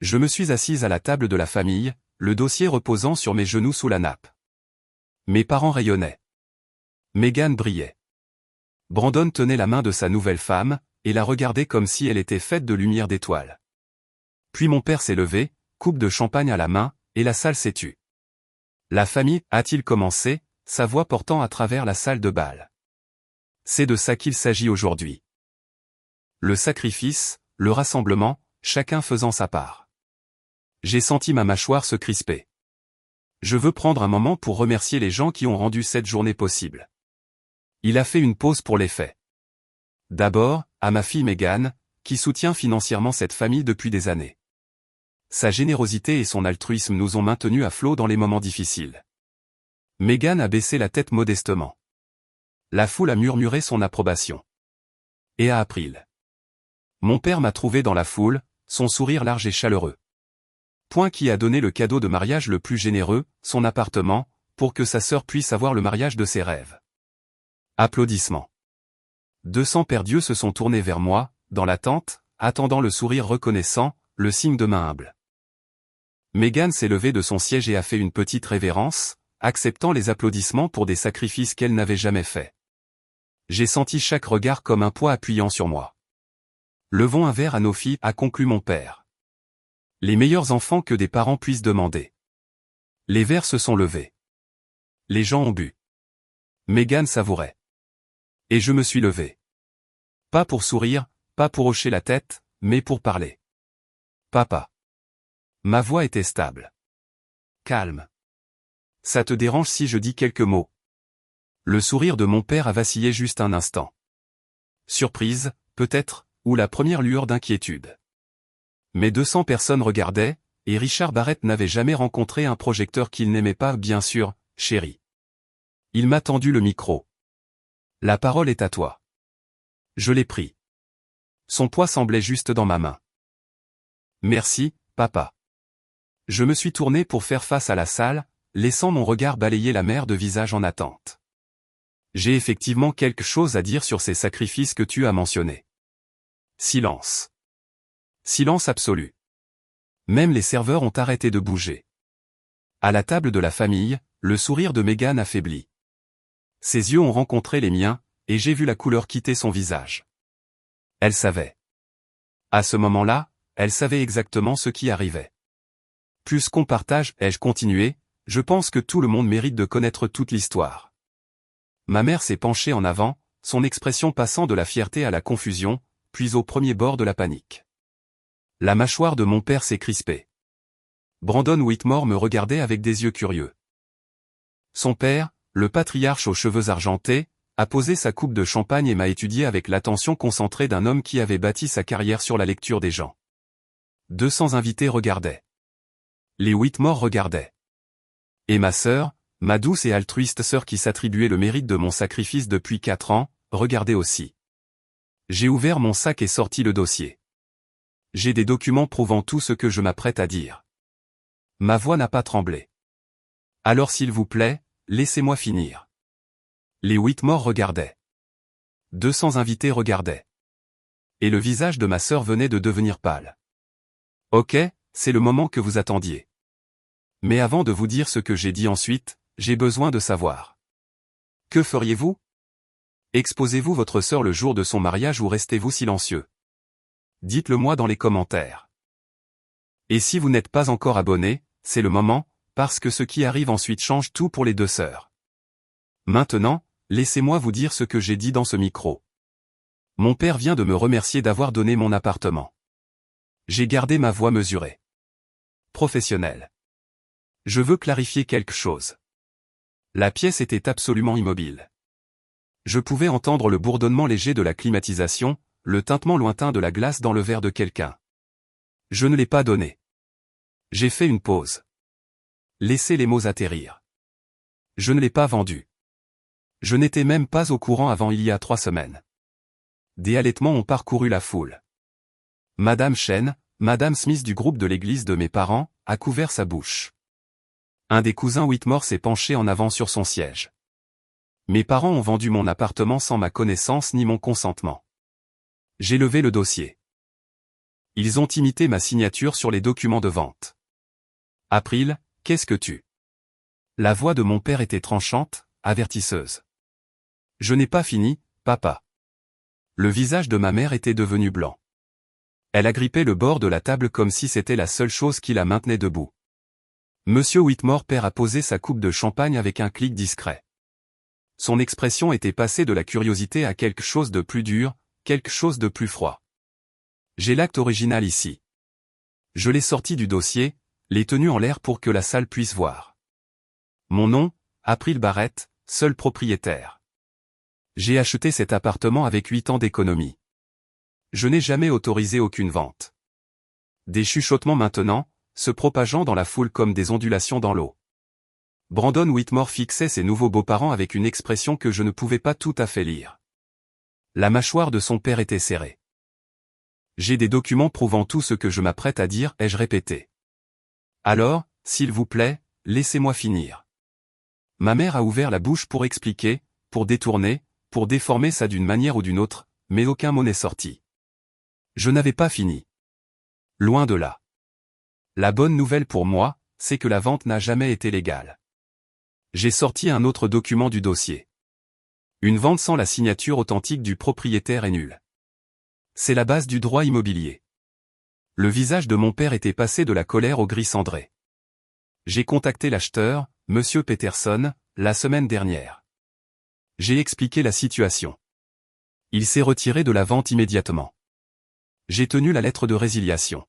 Je me suis assise à la table de la famille, le dossier reposant sur mes genoux sous la nappe. Mes parents rayonnaient. Meghan brillait. Brandon tenait la main de sa nouvelle femme, et la regardait comme si elle était faite de lumière d'étoiles. Puis mon père s'est levé, coupe de champagne à la main, et la salle s'est tue. La famille, a-t-il commencé, sa voix portant à travers la salle de bal. C'est de ça qu'il s'agit aujourd'hui. Le sacrifice, le rassemblement, chacun faisant sa part. J'ai senti ma mâchoire se crisper. Je veux prendre un moment pour remercier les gens qui ont rendu cette journée possible. Il a fait une pause pour les faits. D'abord, à ma fille Meghan, qui soutient financièrement cette famille depuis des années. Sa générosité et son altruisme nous ont maintenus à flot dans les moments difficiles. Meghan a baissé la tête modestement. La foule a murmuré son approbation. Et à April. Mon père m'a trouvé dans la foule, son sourire large et chaleureux. Point qui a donné le cadeau de mariage le plus généreux, son appartement, pour que sa sœur puisse avoir le mariage de ses rêves. Applaudissements. 200 perdus se sont tournés vers moi, dans l'attente, attendant le sourire reconnaissant, le signe de main humble. Meghan s'est levée de son siège et a fait une petite révérence, acceptant les applaudissements pour des sacrifices qu'elle n'avait jamais faits. J'ai senti chaque regard comme un poids appuyant sur moi. Levons un verre à nos filles, a conclu mon père. Les meilleurs enfants que des parents puissent demander. Les verres se sont levés. Les gens ont bu. Meghan savourait. Et je me suis levé. Pas pour sourire, pas pour hocher la tête, mais pour parler. Papa. Ma voix était stable. Calme. Ça te dérange si je dis quelques mots? Le sourire de mon père a vacillé juste un instant. Surprise, peut-être, ou la première lueur d'inquiétude. Mais 200 personnes regardaient, et Richard Barrett n'avait jamais rencontré un projecteur qu'il n'aimait pas, bien sûr, chérie. Il m'a tendu le micro. La parole est à toi. Je l'ai pris. Son poids semblait juste dans ma main. Merci, papa. Je me suis tourné pour faire face à la salle, laissant mon regard balayer la mer de visages en attente. J'ai effectivement quelque chose à dire sur ces sacrifices que tu as mentionnés. Silence. Silence absolu. Même les serveurs ont arrêté de bouger. À la table de la famille, le sourire de Meghan affaiblit. Ses yeux ont rencontré les miens, et j'ai vu la couleur quitter son visage. Elle savait. À ce moment-là, elle savait exactement ce qui arrivait. Plus qu'on partage, ai-je continué, je pense que tout le monde mérite de connaître toute l'histoire. Ma mère s'est penchée en avant, son expression passant de la fierté à la confusion, puis au premier bord de la panique. La mâchoire de mon père s'est crispée. Brandon Whitmore me regardait avec des yeux curieux. Son père, le patriarche aux cheveux argentés, a posé sa coupe de champagne et m'a étudié avec l'attention concentrée d'un homme qui avait bâti sa carrière sur la lecture des gens. 200 invités regardaient. Les Whitmore regardaient. Et ma sœur, ma douce et altruiste sœur qui s'attribuait le mérite de mon sacrifice depuis 4 ans, regardait aussi. J'ai ouvert mon sac et sorti le dossier. J'ai des documents prouvant tout ce que je m'apprête à dire. Ma voix n'a pas tremblé. Alors s'il vous plaît, laissez-moi finir. Les Whitmore regardaient. 200 invités regardaient. Et le visage de ma sœur venait de devenir pâle. Ok, c'est le moment que vous attendiez. Mais avant de vous dire ce que j'ai dit ensuite, j'ai besoin de savoir. Que feriez-vous? Exposez-vous votre sœur le jour de son mariage ou restez-vous silencieux? Dites-le moi dans les commentaires. Et si vous n'êtes pas encore abonné, c'est le moment, parce que ce qui arrive ensuite change tout pour les deux sœurs. Maintenant, laissez-moi vous dire ce que j'ai dit dans ce micro. Mon père vient de me remercier d'avoir donné mon appartement. J'ai gardé ma voix mesurée. Professionnelle. Je veux clarifier quelque chose. La pièce était absolument immobile. Je pouvais entendre le bourdonnement léger de la climatisation, le tintement lointain de la glace dans le verre de quelqu'un. Je ne l'ai pas donné. J'ai fait une pause. Laissez les mots atterrir. Je ne l'ai pas vendu. Je n'étais même pas au courant avant il y a 3 semaines. Des halètements ont parcouru la foule. Madame Chen, Madame Smith du groupe de l'église de mes parents, a couvert sa bouche. Un des cousins Whitmore s'est penché en avant sur son siège. Mes parents ont vendu mon appartement sans ma connaissance ni mon consentement. J'ai levé le dossier. Ils ont imité ma signature sur les documents de vente. April, qu'est-ce que tu... La voix de mon père était tranchante, avertisseuse. Je n'ai pas fini, papa. Le visage de ma mère était devenu blanc. Elle agrippait le bord de la table comme si c'était la seule chose qui la maintenait debout. Monsieur Whitmore père a posé sa coupe de champagne avec un clic discret. Son expression était passée de la curiosité à quelque chose de plus dur, quelque chose de plus froid. J'ai l'acte original ici. Je l'ai sorti du dossier, l'ai tenu en l'air pour que la salle puisse voir. Mon nom, April Barrett, seul propriétaire. J'ai acheté cet appartement avec 8 ans d'économie. Je n'ai jamais autorisé aucune vente. Des chuchotements maintenant, se propageant dans la foule comme des ondulations dans l'eau. Brandon Whitmore fixait ses nouveaux beaux-parents avec une expression que je ne pouvais pas tout à fait lire. La mâchoire de son père était serrée. J'ai des documents prouvant tout ce que je m'apprête à dire, ai-je répété. Alors, s'il vous plaît, laissez-moi finir. Ma mère a ouvert la bouche pour expliquer, pour détourner, pour déformer ça d'une manière ou d'une autre, mais aucun mot n'est sorti. Je n'avais pas fini. Loin de là. La bonne nouvelle pour moi, c'est que la vente n'a jamais été légale. J'ai sorti un autre document du dossier. Une vente sans la signature authentique du propriétaire est nulle. C'est la base du droit immobilier. Le visage de mon père était passé de la colère au gris cendré. J'ai contacté l'acheteur, Monsieur Peterson, la semaine dernière. J'ai expliqué la situation. Il s'est retiré de la vente immédiatement. J'ai tenu la lettre de résiliation.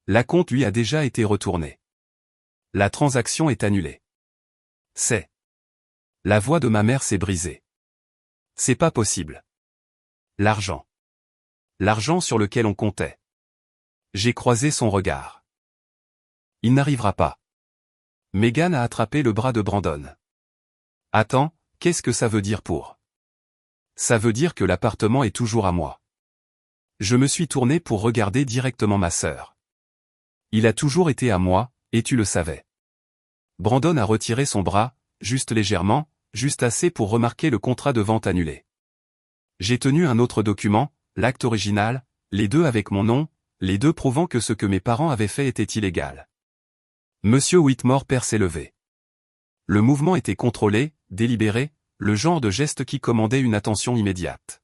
L'acompte lui a déjà été retourné. La transaction est annulée. C'est. La voix de ma mère s'est brisée. C'est pas possible. L'argent. L'argent sur lequel on comptait. J'ai croisé son regard. Il n'arrivera pas. Megan a attrapé le bras de Brandon. Attends, qu'est-ce que ça veut dire pour? Ça veut dire que l'appartement est toujours à moi. Je me suis tourné pour regarder directement ma sœur. Il a toujours été à moi, et tu le savais. Brandon a retiré son bras, juste légèrement, juste assez pour remarquer le contrat de vente annulé. J'ai tenu un autre document, l'acte original, les deux avec mon nom, les deux prouvant que ce que mes parents avaient fait était illégal. Monsieur Whitmore père s'est levé. Le mouvement était contrôlé, délibéré, le genre de geste qui commandait une attention immédiate.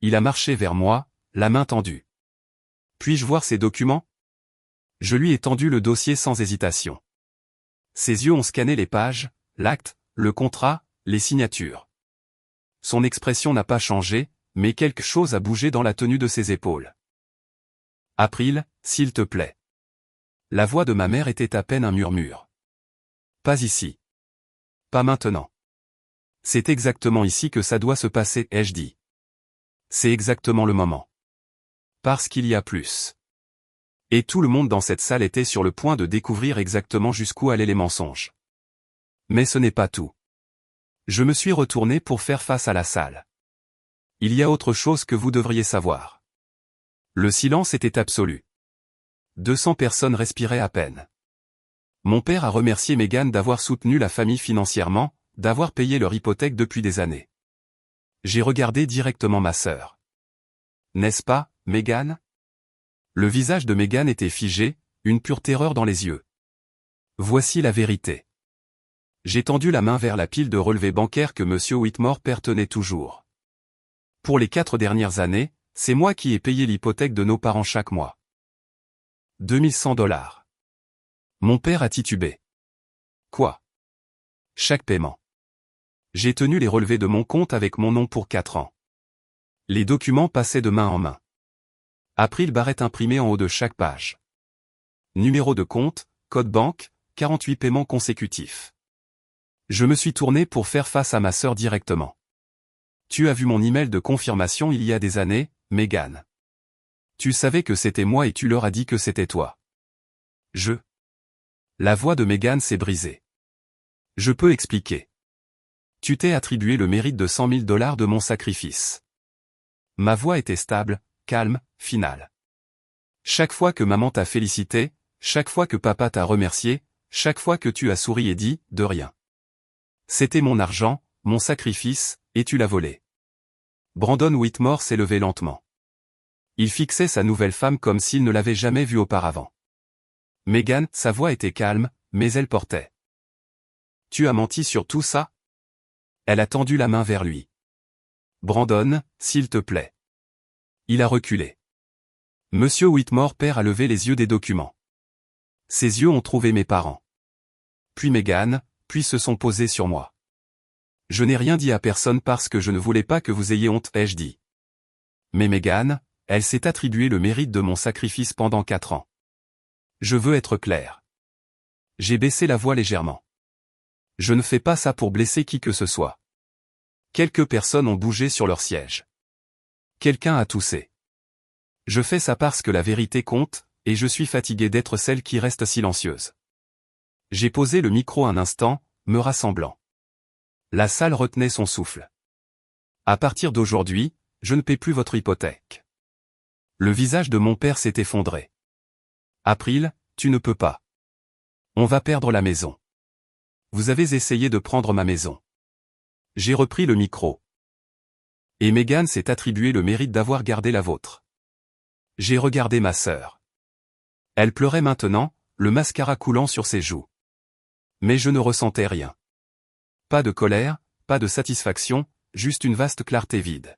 Il a marché vers moi, la main tendue. Puis-je voir ces documents? Je lui ai tendu le dossier sans hésitation. Ses yeux ont scanné les pages, l'acte, le contrat, les signatures. Son expression n'a pas changé, mais quelque chose a bougé dans la tenue de ses épaules. April, s'il te plaît. La voix de ma mère était à peine un murmure. Pas ici. Pas maintenant. C'est exactement ici que ça doit se passer, ai-je dit. C'est exactement le moment. Parce qu'il y a plus. Et tout le monde dans cette salle était sur le point de découvrir exactement jusqu'où allaient les mensonges. Mais ce n'est pas tout. Je me suis retourné pour faire face à la salle. Il y a autre chose que vous devriez savoir. Le silence était absolu. 200 personnes respiraient à peine. Mon père a remercié Megan d'avoir soutenu la famille financièrement, d'avoir payé leur hypothèque depuis des années. J'ai regardé directement ma sœur. N'est-ce pas, Megan? Le visage de Megan était figé, une pure terreur dans les yeux. Voici la vérité. J'ai tendu la main vers la pile de relevés bancaires que Monsieur Whitmore père tenait toujours. Pour les 4 dernières années, c'est moi qui ai payé l'hypothèque de nos parents chaque mois. 2100 $. Mon père a titubé. Quoi? Chaque paiement. J'ai tenu les relevés de mon compte avec mon nom pour 4 ans. Les documents passaient de main en main. April barrette imprimée en haut de chaque page. Numéro de compte, code banque, 48 paiements consécutifs. Je me suis tourné pour faire face à ma sœur directement. Tu as vu mon email de confirmation il y a des années, Megan. Tu savais que c'était moi et tu leur as dit que c'était toi. La voix de Megan s'est brisée. Je peux expliquer. Tu t'es attribué le mérite de 100 000 $ de mon sacrifice. Ma voix était stable, calme, finale. Chaque fois que maman t'a félicité, chaque fois que papa t'a remercié, chaque fois que tu as souri et dit « de rien ». C'était mon argent, mon sacrifice, et tu l'as volé. Brandon Whitmore s'est levé lentement. Il fixait sa nouvelle femme comme s'il ne l'avait jamais vue auparavant. Megan, sa voix était calme, mais elle portait. Tu as menti sur tout ça? Elle a tendu la main vers lui. Brandon, s'il te plaît. Il a reculé. Monsieur Whitmore père a levé les yeux des documents. Ses yeux ont trouvé mes parents. Puis Megan, puis se sont posés sur moi. Je n'ai rien dit à personne parce que je ne voulais pas que vous ayez honte, ai-je dit. Mais Megan, elle s'est attribué le mérite de mon sacrifice pendant 4 ans. Je veux être clair. J'ai baissé la voix légèrement. Je ne fais pas ça pour blesser qui que ce soit. Quelques personnes ont bougé sur leur siège. Quelqu'un a toussé. Je fais ça parce que la vérité compte, et je suis fatigué d'être celle qui reste silencieuse. J'ai posé le micro un instant, me rassemblant. La salle retenait son souffle. À partir d'aujourd'hui, je ne paie plus votre hypothèque. Le visage de mon père s'est effondré. April, tu ne peux pas. On va perdre la maison. Vous avez essayé de prendre ma maison. J'ai repris le micro. Et Megan s'est attribué le mérite d'avoir gardé la vôtre. J'ai regardé ma sœur. Elle pleurait maintenant, le mascara coulant sur ses joues. Mais je ne ressentais rien. Pas de colère, pas de satisfaction, juste une vaste clarté vide.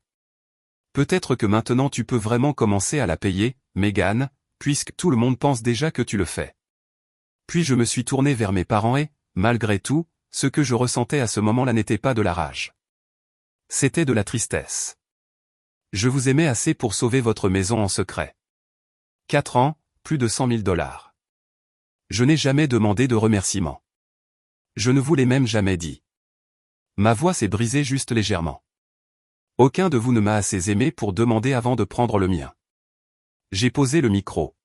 Peut-être que maintenant tu peux vraiment commencer à la payer, Megan, puisque tout le monde pense déjà que tu le fais. Puis je me suis tourné vers mes parents et, malgré tout, ce que je ressentais à ce moment-là n'était pas de la rage. C'était de la tristesse. Je vous aimais assez pour sauver votre maison en secret. 4 ans, plus de 100 000 dollars. Je n'ai jamais demandé de remerciement. Je ne vous l'ai même jamais dit. Ma voix s'est brisée juste légèrement. Aucun de vous ne m'a assez aimé pour demander avant de prendre le mien. J'ai posé le micro.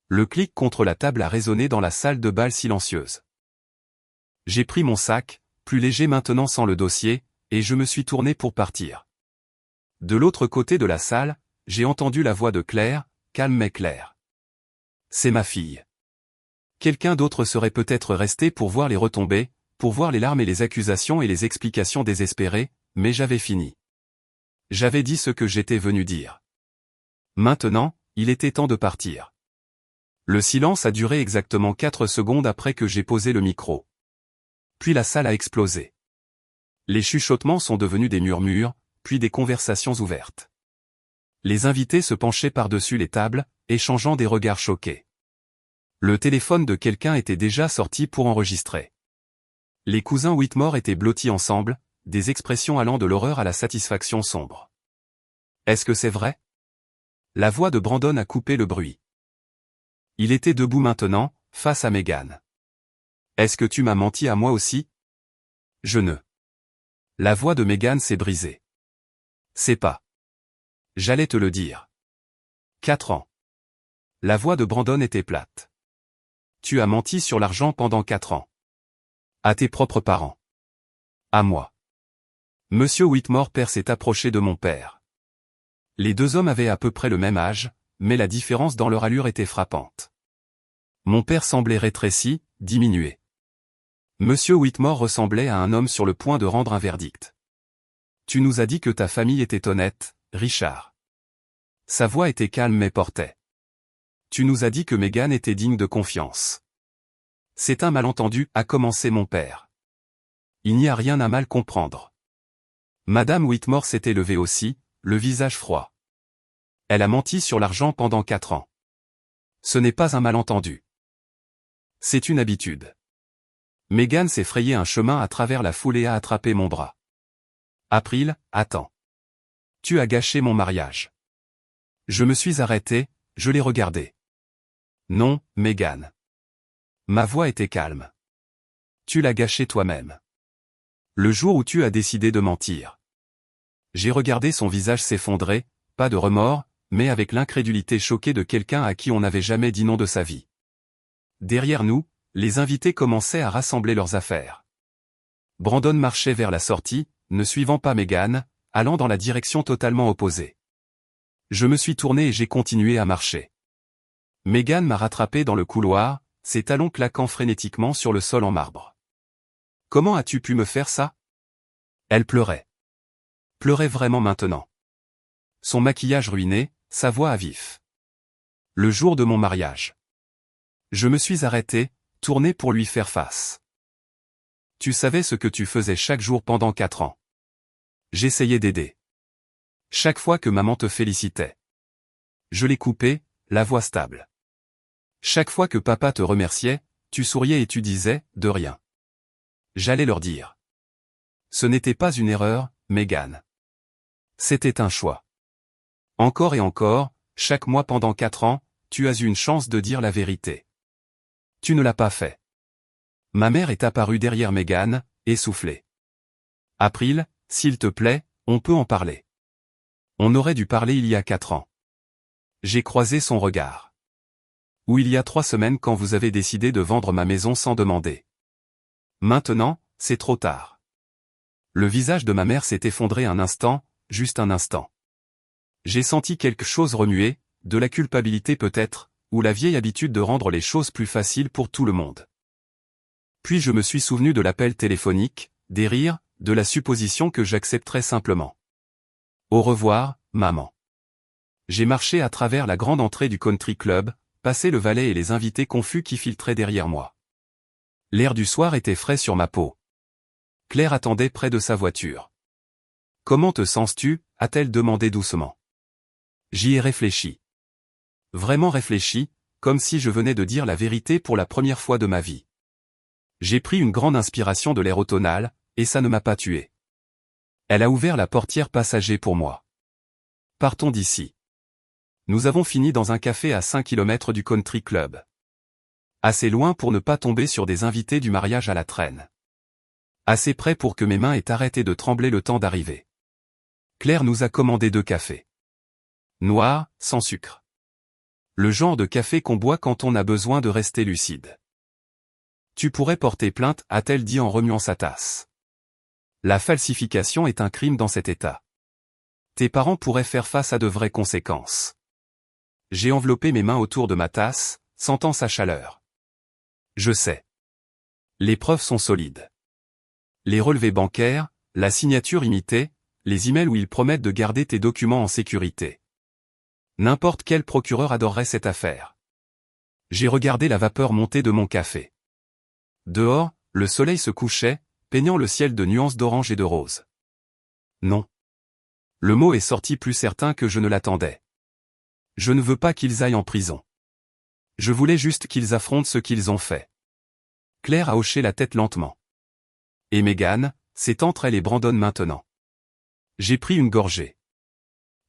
Le clic contre la table a résonné dans la salle de bal silencieuse. J'ai pris mon sac, plus léger maintenant sans le dossier, et je me suis tourné pour partir. De l'autre côté de la salle, j'ai entendu la voix de Claire, calme mais claire. C'est ma fille. Quelqu'un d'autre serait peut-être resté pour voir les retombées, pour voir les larmes et les accusations et les explications désespérées, mais j'avais fini. J'avais dit ce que j'étais venu dire. Maintenant, il était temps de partir. Le silence a duré exactement 4 secondes après que j'ai posé le micro. Puis la salle a explosé. Les chuchotements sont devenus des murmures, puis des conversations ouvertes. Les invités se penchaient par-dessus les tables, échangeant des regards choqués. Le téléphone de quelqu'un était déjà sorti pour enregistrer. Les cousins Whitmore étaient blottis ensemble, des expressions allant de l'horreur à la satisfaction sombre. Est-ce que c'est vrai? La voix de Brandon a coupé le bruit. Il était debout maintenant, face à Megan. Est-ce que tu m'as menti à moi aussi? Je ne. La voix de Megan s'est brisée. C'est pas. J'allais te le dire. 4 ans. La voix de Brandon était plate. Tu as menti sur l'argent pendant 4 ans. À tes propres parents. À moi. Monsieur Whitmore père s'est approché de mon père. Les deux hommes avaient à peu près le même âge, mais la différence dans leur allure était frappante. Mon père semblait rétréci, diminué. Monsieur Whitmore ressemblait à un homme sur le point de rendre un verdict. Tu nous as dit que ta famille était honnête, Richard. Sa voix était calme mais portait. Tu nous as dit que Megan était digne de confiance. C'est un malentendu, a commencé mon père. Il n'y a rien à mal comprendre. Madame Whitmore s'était levée aussi, le visage froid. Elle a menti sur l'argent pendant 4 ans. Ce n'est pas un malentendu. C'est une habitude. Megan s'est frayé un chemin à travers la foule et a attrapé mon bras. April, attends. Tu as gâché mon mariage. Je me suis arrêté, je l'ai regardé. Non, Megan. Ma voix était calme. Tu l'as gâché toi-même. Le jour où tu as décidé de mentir. J'ai regardé son visage s'effondrer, pas de remords, mais avec l'incrédulité choquée de quelqu'un à qui on n'avait jamais dit non de sa vie. Derrière nous, les invités commençaient à rassembler leurs affaires. Brandon marchait vers la sortie, ne suivant pas Megan, allant dans la direction totalement opposée. Je me suis tourné et j'ai continué à marcher. Megan m'a rattrapé dans le couloir, ses talons claquant frénétiquement sur le sol en marbre. Comment as-tu pu me faire ça? Elle pleurait. Pleurait vraiment maintenant. Son maquillage ruiné, sa voix à vif. Le jour de mon mariage. Je me suis arrêté, tourné pour lui faire face. Tu savais ce que tu faisais chaque jour pendant 4 ans. J'essayais d'aider. Chaque fois que maman te félicitait. Je l'ai coupé, la voix stable. Chaque fois que papa te remerciait, tu souriais et tu disais, de rien. J'allais leur dire. Ce n'était pas une erreur, Megan. C'était un choix. Encore et encore, chaque mois pendant 4 ans, tu as eu une chance de dire la vérité. Tu ne l'as pas fait. Ma mère est apparue derrière Megan, essoufflée. April, s'il te plaît, on peut en parler. On aurait dû parler il y a 4 ans. J'ai croisé son regard. Ou il y a 3 semaines quand vous avez décidé de vendre ma maison sans demander. Maintenant, c'est trop tard. Le visage de ma mère s'est effondré un instant, juste un instant. J'ai senti quelque chose remuer, de la culpabilité peut-être, ou la vieille habitude de rendre les choses plus faciles pour tout le monde. Puis je me suis souvenu de l'appel téléphonique, des rires, de la supposition que j'accepterais simplement. Au revoir, maman. J'ai marché à travers la grande entrée du country club, passé le valet et les invités confus qui filtraient derrière moi. L'air du soir était frais sur ma peau. Claire attendait près de sa voiture. « Comment te sens-tu » a-t-elle demandé doucement. J'y ai réfléchi. Vraiment réfléchi, comme si je venais de dire la vérité pour la première fois de ma vie. J'ai pris une grande inspiration de l'air automnal, et ça ne m'a pas tué. Elle a ouvert la portière passager pour moi. Partons d'ici. Nous avons fini dans un café à 5 km du country club. Assez loin pour ne pas tomber sur des invités du mariage à la traîne. Assez près pour que mes mains aient arrêté de trembler le temps d'arriver. Claire nous a commandé 2 cafés. Noirs, sans sucre. Le genre de café qu'on boit quand on a besoin de rester lucide. Tu pourrais porter plainte, a-t-elle dit en remuant sa tasse. La falsification est un crime dans cet état. Tes parents pourraient faire face à de vraies conséquences. J'ai enveloppé mes mains autour de ma tasse, sentant sa chaleur. Je sais. Les preuves sont solides. Les relevés bancaires, la signature imitée, les emails où ils promettent de garder tes documents en sécurité. N'importe quel procureur adorerait cette affaire. J'ai regardé la vapeur monter de mon café. Dehors, le soleil se couchait, peignant le ciel de nuances d'orange et de rose. Non. Le mot est sorti plus certain que je ne l'attendais. Je ne veux pas qu'ils aillent en prison. Je voulais juste qu'ils affrontent ce qu'ils ont fait. Claire a hoché la tête lentement. Et Megan, c'est entre elle et Brandon maintenant. J'ai pris une gorgée.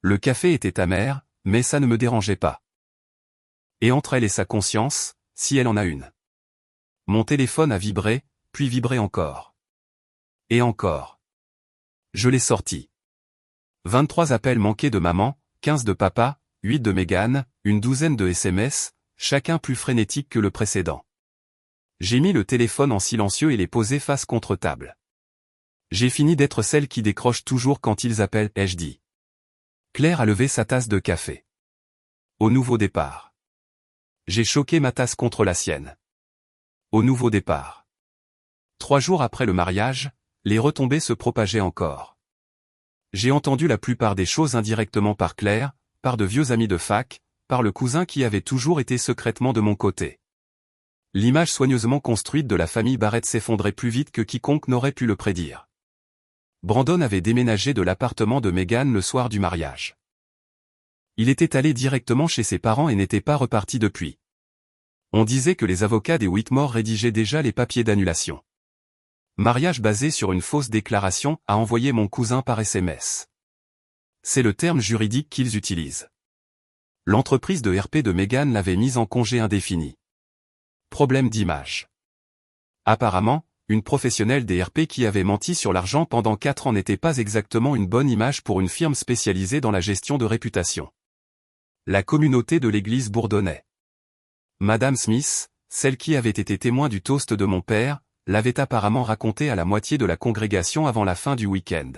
Le café était amer, mais ça ne me dérangeait pas. Et entre elle et sa conscience, si elle en a une. Mon téléphone a vibré, puis vibré encore. Et encore. Je l'ai sorti. 23 appels manqués de maman, 15 de papa, 8 de Megan, une douzaine de SMS, chacun plus frénétique que le précédent. J'ai mis le téléphone en silencieux et l'ai posé face contre table. J'ai fini d'être celle qui décroche toujours quand ils appellent, ai-je dit. Claire a levé sa tasse de café. Au nouveau départ. J'ai choqué ma tasse contre la sienne. Au nouveau départ. 3 jours après le mariage, les retombées se propageaient encore. J'ai entendu la plupart des choses indirectement par Claire, par de vieux amis de fac, par le cousin qui avait toujours été secrètement de mon côté. L'image soigneusement construite de la famille Barrett s'effondrait plus vite que quiconque n'aurait pu le prédire. Brandon avait déménagé de l'appartement de Megan le soir du mariage. Il était allé directement chez ses parents et n'était pas reparti depuis. On disait que les avocats des Whitmore rédigeaient déjà les papiers d'annulation. Mariage basé sur une fausse déclaration, a envoyé mon cousin par SMS. C'est le terme juridique qu'ils utilisent. L'entreprise de RP de Megan l'avait mise en congé indéfini. Problème d'image. Apparemment, une professionnelle des RP qui avait menti sur l'argent pendant 4 ans n'était pas exactement une bonne image pour une firme spécialisée dans la gestion de réputation. La communauté de l'église bourdonnait. Madame Smith, celle qui avait été témoin du toast de mon père, l'avait apparemment raconté à la moitié de la congrégation avant la fin du week-end.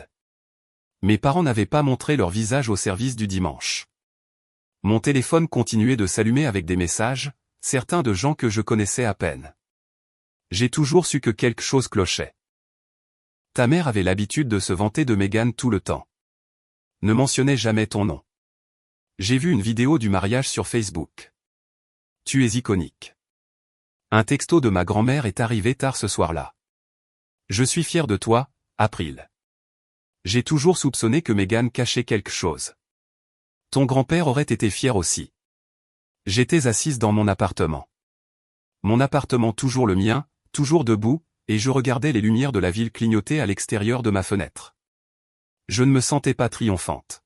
Mes parents n'avaient pas montré leur visage au service du dimanche. Mon téléphone continuait de s'allumer avec des messages, certains de gens que je connaissais à peine. J'ai toujours su que quelque chose clochait. Ta mère avait l'habitude de se vanter de Megan tout le temps. Ne mentionnez jamais ton nom. J'ai vu une vidéo du mariage sur Facebook. Tu es iconique. Un texto de ma grand-mère est arrivé tard ce soir-là. Je suis fier de toi, April. J'ai toujours soupçonné que Megan cachait quelque chose. Ton grand-père aurait été fier aussi. J'étais assise dans mon appartement. Mon appartement toujours le mien, toujours debout, et je regardais les lumières de la ville clignoter à l'extérieur de ma fenêtre. Je ne me sentais pas triomphante.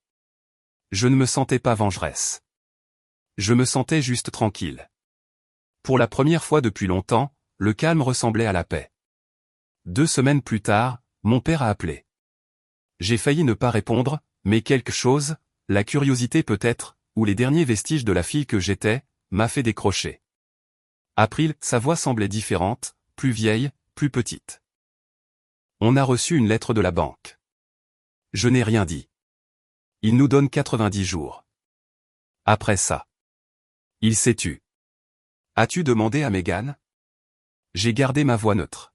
Je ne me sentais pas vengeresse. Je me sentais juste tranquille. Pour la première fois depuis longtemps, le calme ressemblait à la paix. 2 semaines plus tard, mon père a appelé. J'ai failli ne pas répondre, mais quelque chose, la curiosité peut-être, ou les derniers vestiges de la fille que j'étais, m'a fait décrocher. April, sa voix semblait différente, plus vieille, plus petite. On a reçu une lettre de la banque. Je n'ai rien dit. Il nous donne 90 jours. Après ça. Il s'est tu. As-tu demandé à Megan? J'ai gardé ma voix neutre.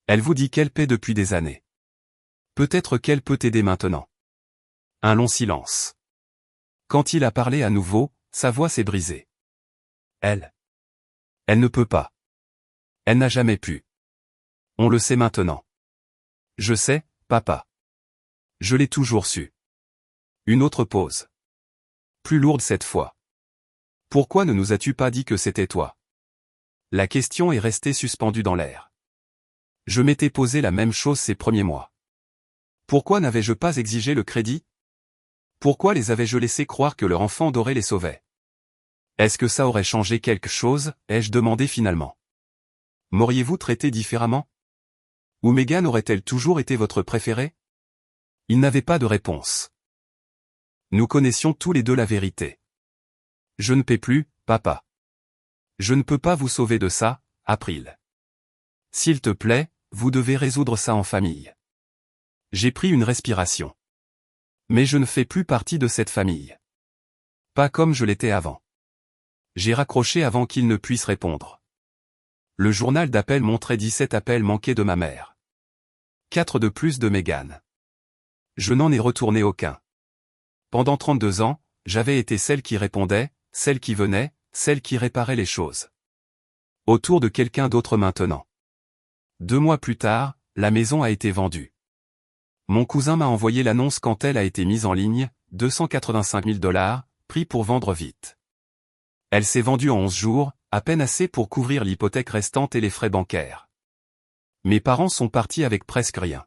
Elle vous dit qu'elle paie depuis des années. Peut-être qu'elle peut t'aider maintenant. Un long silence. Quand il a parlé à nouveau, sa voix s'est brisée. Elle ne peut pas. Elle n'a jamais pu. On le sait maintenant. Je sais, papa. Je l'ai toujours su. Une autre pause. Plus lourde cette fois. Pourquoi ne nous as-tu pas dit que c'était toi? La question est restée suspendue dans l'air. Je m'étais posé la même chose ces premiers mois. Pourquoi n'avais-je pas exigé le crédit? Pourquoi les avais-je laissés croire que leur enfant doré les sauvait? Est-ce que ça aurait changé quelque chose, ai-je demandé finalement. M'auriez-vous traité différemment? Ou Meghan aurait-elle toujours été votre préférée? Il n'avait pas de réponse. Nous connaissions tous les deux la vérité. Je ne paie plus, papa. Je ne peux pas vous sauver de ça, April. S'il te plaît, vous devez résoudre ça en famille. J'ai pris une respiration. Mais je ne fais plus partie de cette famille. Pas comme je l'étais avant. J'ai raccroché avant qu'il ne puisse répondre. Le journal d'appel montrait 17 appels manqués de ma mère. 4 de plus de Meghan. Je n'en ai retourné aucun. Pendant 32 ans, j'avais été celle qui répondait, celle qui venait, celle qui réparait les choses. Autour de quelqu'un d'autre maintenant. 2 mois plus tard, la maison a été vendue. Mon cousin m'a envoyé l'annonce quand elle a été mise en ligne, 285 000 $, prix pour vendre vite. Elle s'est vendue en 11 jours, à peine assez pour couvrir l'hypothèque restante et les frais bancaires. Mes parents sont partis avec presque rien.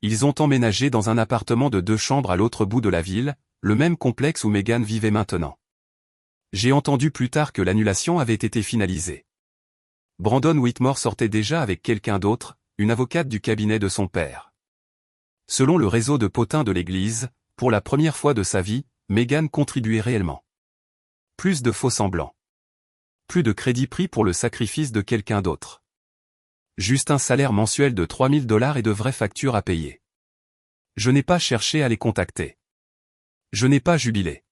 Ils ont emménagé dans un appartement de 2 chambres à l'autre bout de la ville, le même complexe où Meghan vivait maintenant. J'ai entendu plus tard que l'annulation avait été finalisée. Brandon Whitmore sortait déjà avec quelqu'un d'autre, une avocate du cabinet de son père. Selon le réseau de potins de l'église, pour la première fois de sa vie, Meghan contribuait réellement. Plus de faux-semblants. Plus de crédit pris pour le sacrifice de quelqu'un d'autre. Juste un salaire mensuel de 3 000 $ et de vraies factures à payer. Je n'ai pas cherché à les contacter. Je n'ai pas jubilé.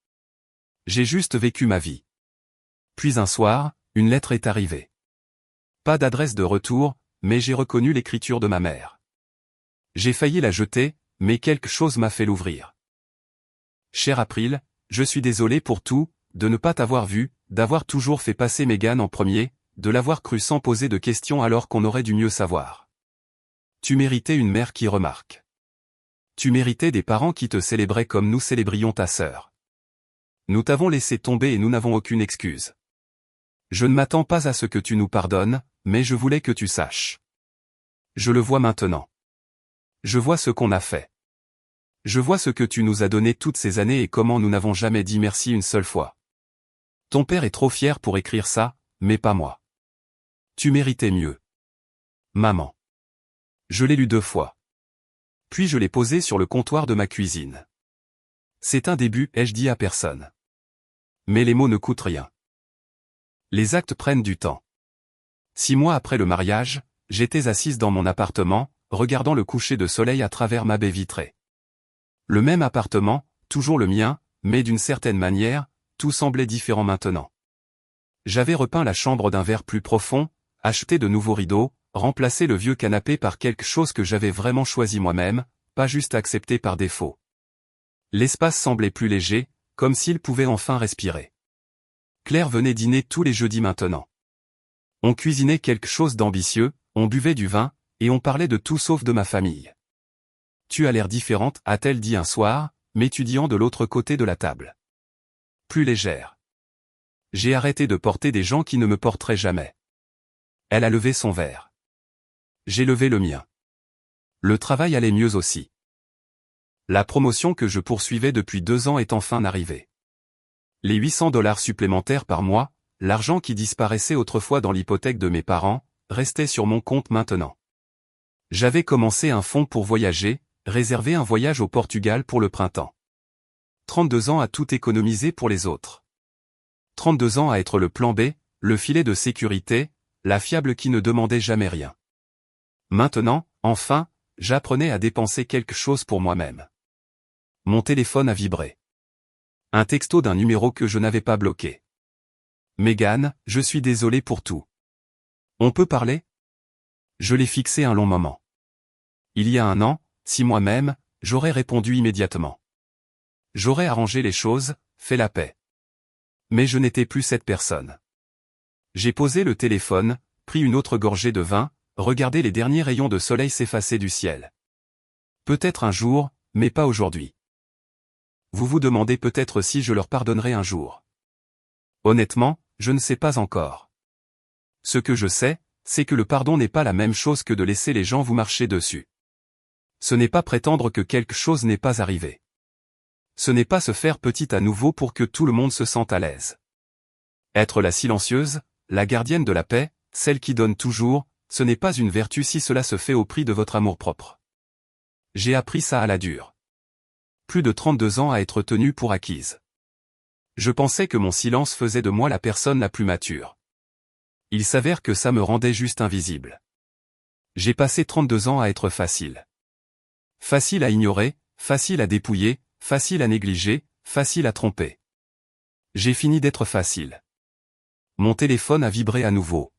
J'ai juste vécu ma vie. Puis un soir, une lettre est arrivée. Pas d'adresse de retour, mais j'ai reconnu l'écriture de ma mère. J'ai failli la jeter, mais quelque chose m'a fait l'ouvrir. Cher April, je suis désolé pour tout, de ne pas t'avoir vu, d'avoir toujours fait passer Meghan en premier, de l'avoir cru sans poser de questions alors qu'on aurait dû mieux savoir. Tu méritais une mère qui remarque. Tu méritais des parents qui te célébraient comme nous célébrions ta sœur. Nous t'avons laissé tomber et nous n'avons aucune excuse. Je ne m'attends pas à ce que tu nous pardonnes, mais je voulais que tu saches. Je le vois maintenant. Je vois ce qu'on a fait. Je vois ce que tu nous as donné toutes ces années et comment nous n'avons jamais dit merci une seule fois. Ton père est trop fier pour écrire ça, mais pas moi. Tu méritais mieux. Maman. Je l'ai lu 2 fois. Puis je l'ai posé sur le comptoir de ma cuisine. C'est un début, ai-je dit à personne. Mais les mots ne coûtent rien. Les actes prennent du temps. 6 mois après le mariage, j'étais assise dans mon appartement, regardant le coucher de soleil à travers ma baie vitrée. Le même appartement, toujours le mien, mais d'une certaine manière, tout semblait différent maintenant. J'avais repeint la chambre d'un vert plus profond, acheté de nouveaux rideaux, remplacé le vieux canapé par quelque chose que j'avais vraiment choisi moi-même, pas juste accepté par défaut. L'espace semblait plus léger, comme s'il pouvait enfin respirer. Claire venait dîner tous les jeudis maintenant. On cuisinait quelque chose d'ambitieux, on buvait du vin, et on parlait de tout sauf de ma famille. Tu as l'air différente, a-t-elle dit un soir, m'étudiant de l'autre côté de la table. Plus légère. J'ai arrêté de porter des gens qui ne me porteraient jamais. Elle a levé son verre. J'ai levé le mien. Le travail allait mieux aussi. La promotion que je poursuivais depuis 2 ans est enfin arrivée. Les 800 $ supplémentaires par mois, l'argent qui disparaissait autrefois dans l'hypothèque de mes parents, restait sur mon compte maintenant. J'avais commencé un fonds pour voyager, réservé un voyage au Portugal pour le printemps. 32 ans à tout économiser pour les autres. 32 ans à être le plan B, le filet de sécurité, la fiable qui ne demandait jamais rien. Maintenant, enfin, j'apprenais à dépenser quelque chose pour moi-même. Mon téléphone a vibré. Un texto d'un numéro que je n'avais pas bloqué. Meghan, je suis désolé pour tout. On peut parler? Je l'ai fixé un long moment. Il y a 1 an, si moi-même, j'aurais répondu immédiatement. J'aurais arrangé les choses, fait la paix. Mais je n'étais plus cette personne. J'ai posé le téléphone, pris une autre gorgée de vin, regardé les derniers rayons de soleil s'effacer du ciel. Peut-être un jour, mais pas aujourd'hui. Vous vous demandez peut-être si je leur pardonnerai un jour. Honnêtement, je ne sais pas encore. Ce que je sais, c'est que le pardon n'est pas la même chose que de laisser les gens vous marcher dessus. Ce n'est pas prétendre que quelque chose n'est pas arrivé. Ce n'est pas se faire petite à nouveau pour que tout le monde se sente à l'aise. Être la silencieuse, la gardienne de la paix, celle qui donne toujours, ce n'est pas une vertu si cela se fait au prix de votre amour-propre. J'ai appris ça à la dure. Plus de 32 ans à être tenue pour acquise. Je pensais que mon silence faisait de moi la personne la plus mature. Il s'avère que ça me rendait juste invisible. J'ai passé 32 ans à être facile. Facile à ignorer, facile à dépouiller, facile à négliger, facile à tromper. J'ai fini d'être facile. Mon téléphone a vibré à nouveau.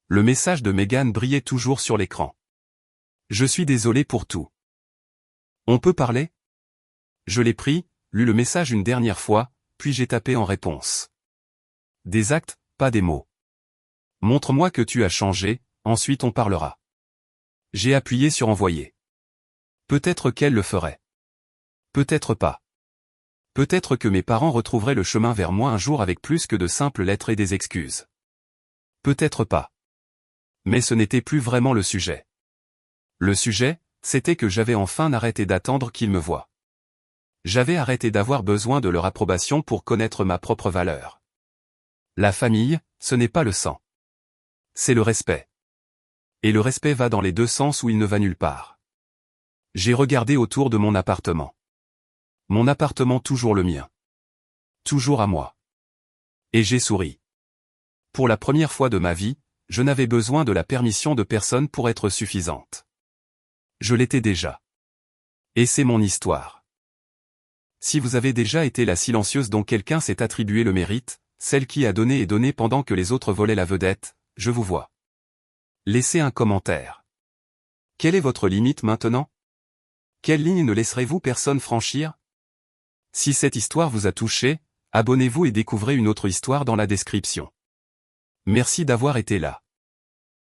Le message de Megan brillait toujours sur l'écran. Je suis désolé pour tout. On peut parler? Je l'ai pris, lu le message une dernière fois, puis j'ai tapé en réponse. Des actes, pas des mots. Montre-moi que tu as changé, ensuite on parlera. J'ai appuyé sur envoyer. Peut-être qu'elle le ferait. Peut-être pas. Peut-être que mes parents retrouveraient le chemin vers moi un jour avec plus que de simples lettres et des excuses. Peut-être pas. Mais ce n'était plus vraiment le sujet. Le sujet, c'était que j'avais enfin arrêté d'attendre qu'ils me voient. J'avais arrêté d'avoir besoin de leur approbation pour connaître ma propre valeur. La famille, ce n'est pas le sang. C'est le respect. Et le respect va dans les deux sens ou il ne va nulle part. J'ai regardé autour de mon appartement. Mon appartement toujours le mien. Toujours à moi. Et j'ai souri. Pour la première fois de ma vie, je n'avais besoin de la permission de personne pour être suffisante. Je l'étais déjà. Et c'est mon histoire. Si vous avez déjà été la silencieuse dont quelqu'un s'est attribué le mérite, celle qui a donné et donné pendant que les autres volaient la vedette, je vous vois. Laissez un commentaire. Quelle est votre limite maintenant? Quelle ligne ne laisserez-vous personne franchir? Si cette histoire vous a touché, abonnez-vous et découvrez une autre histoire dans la description. Merci d'avoir été là.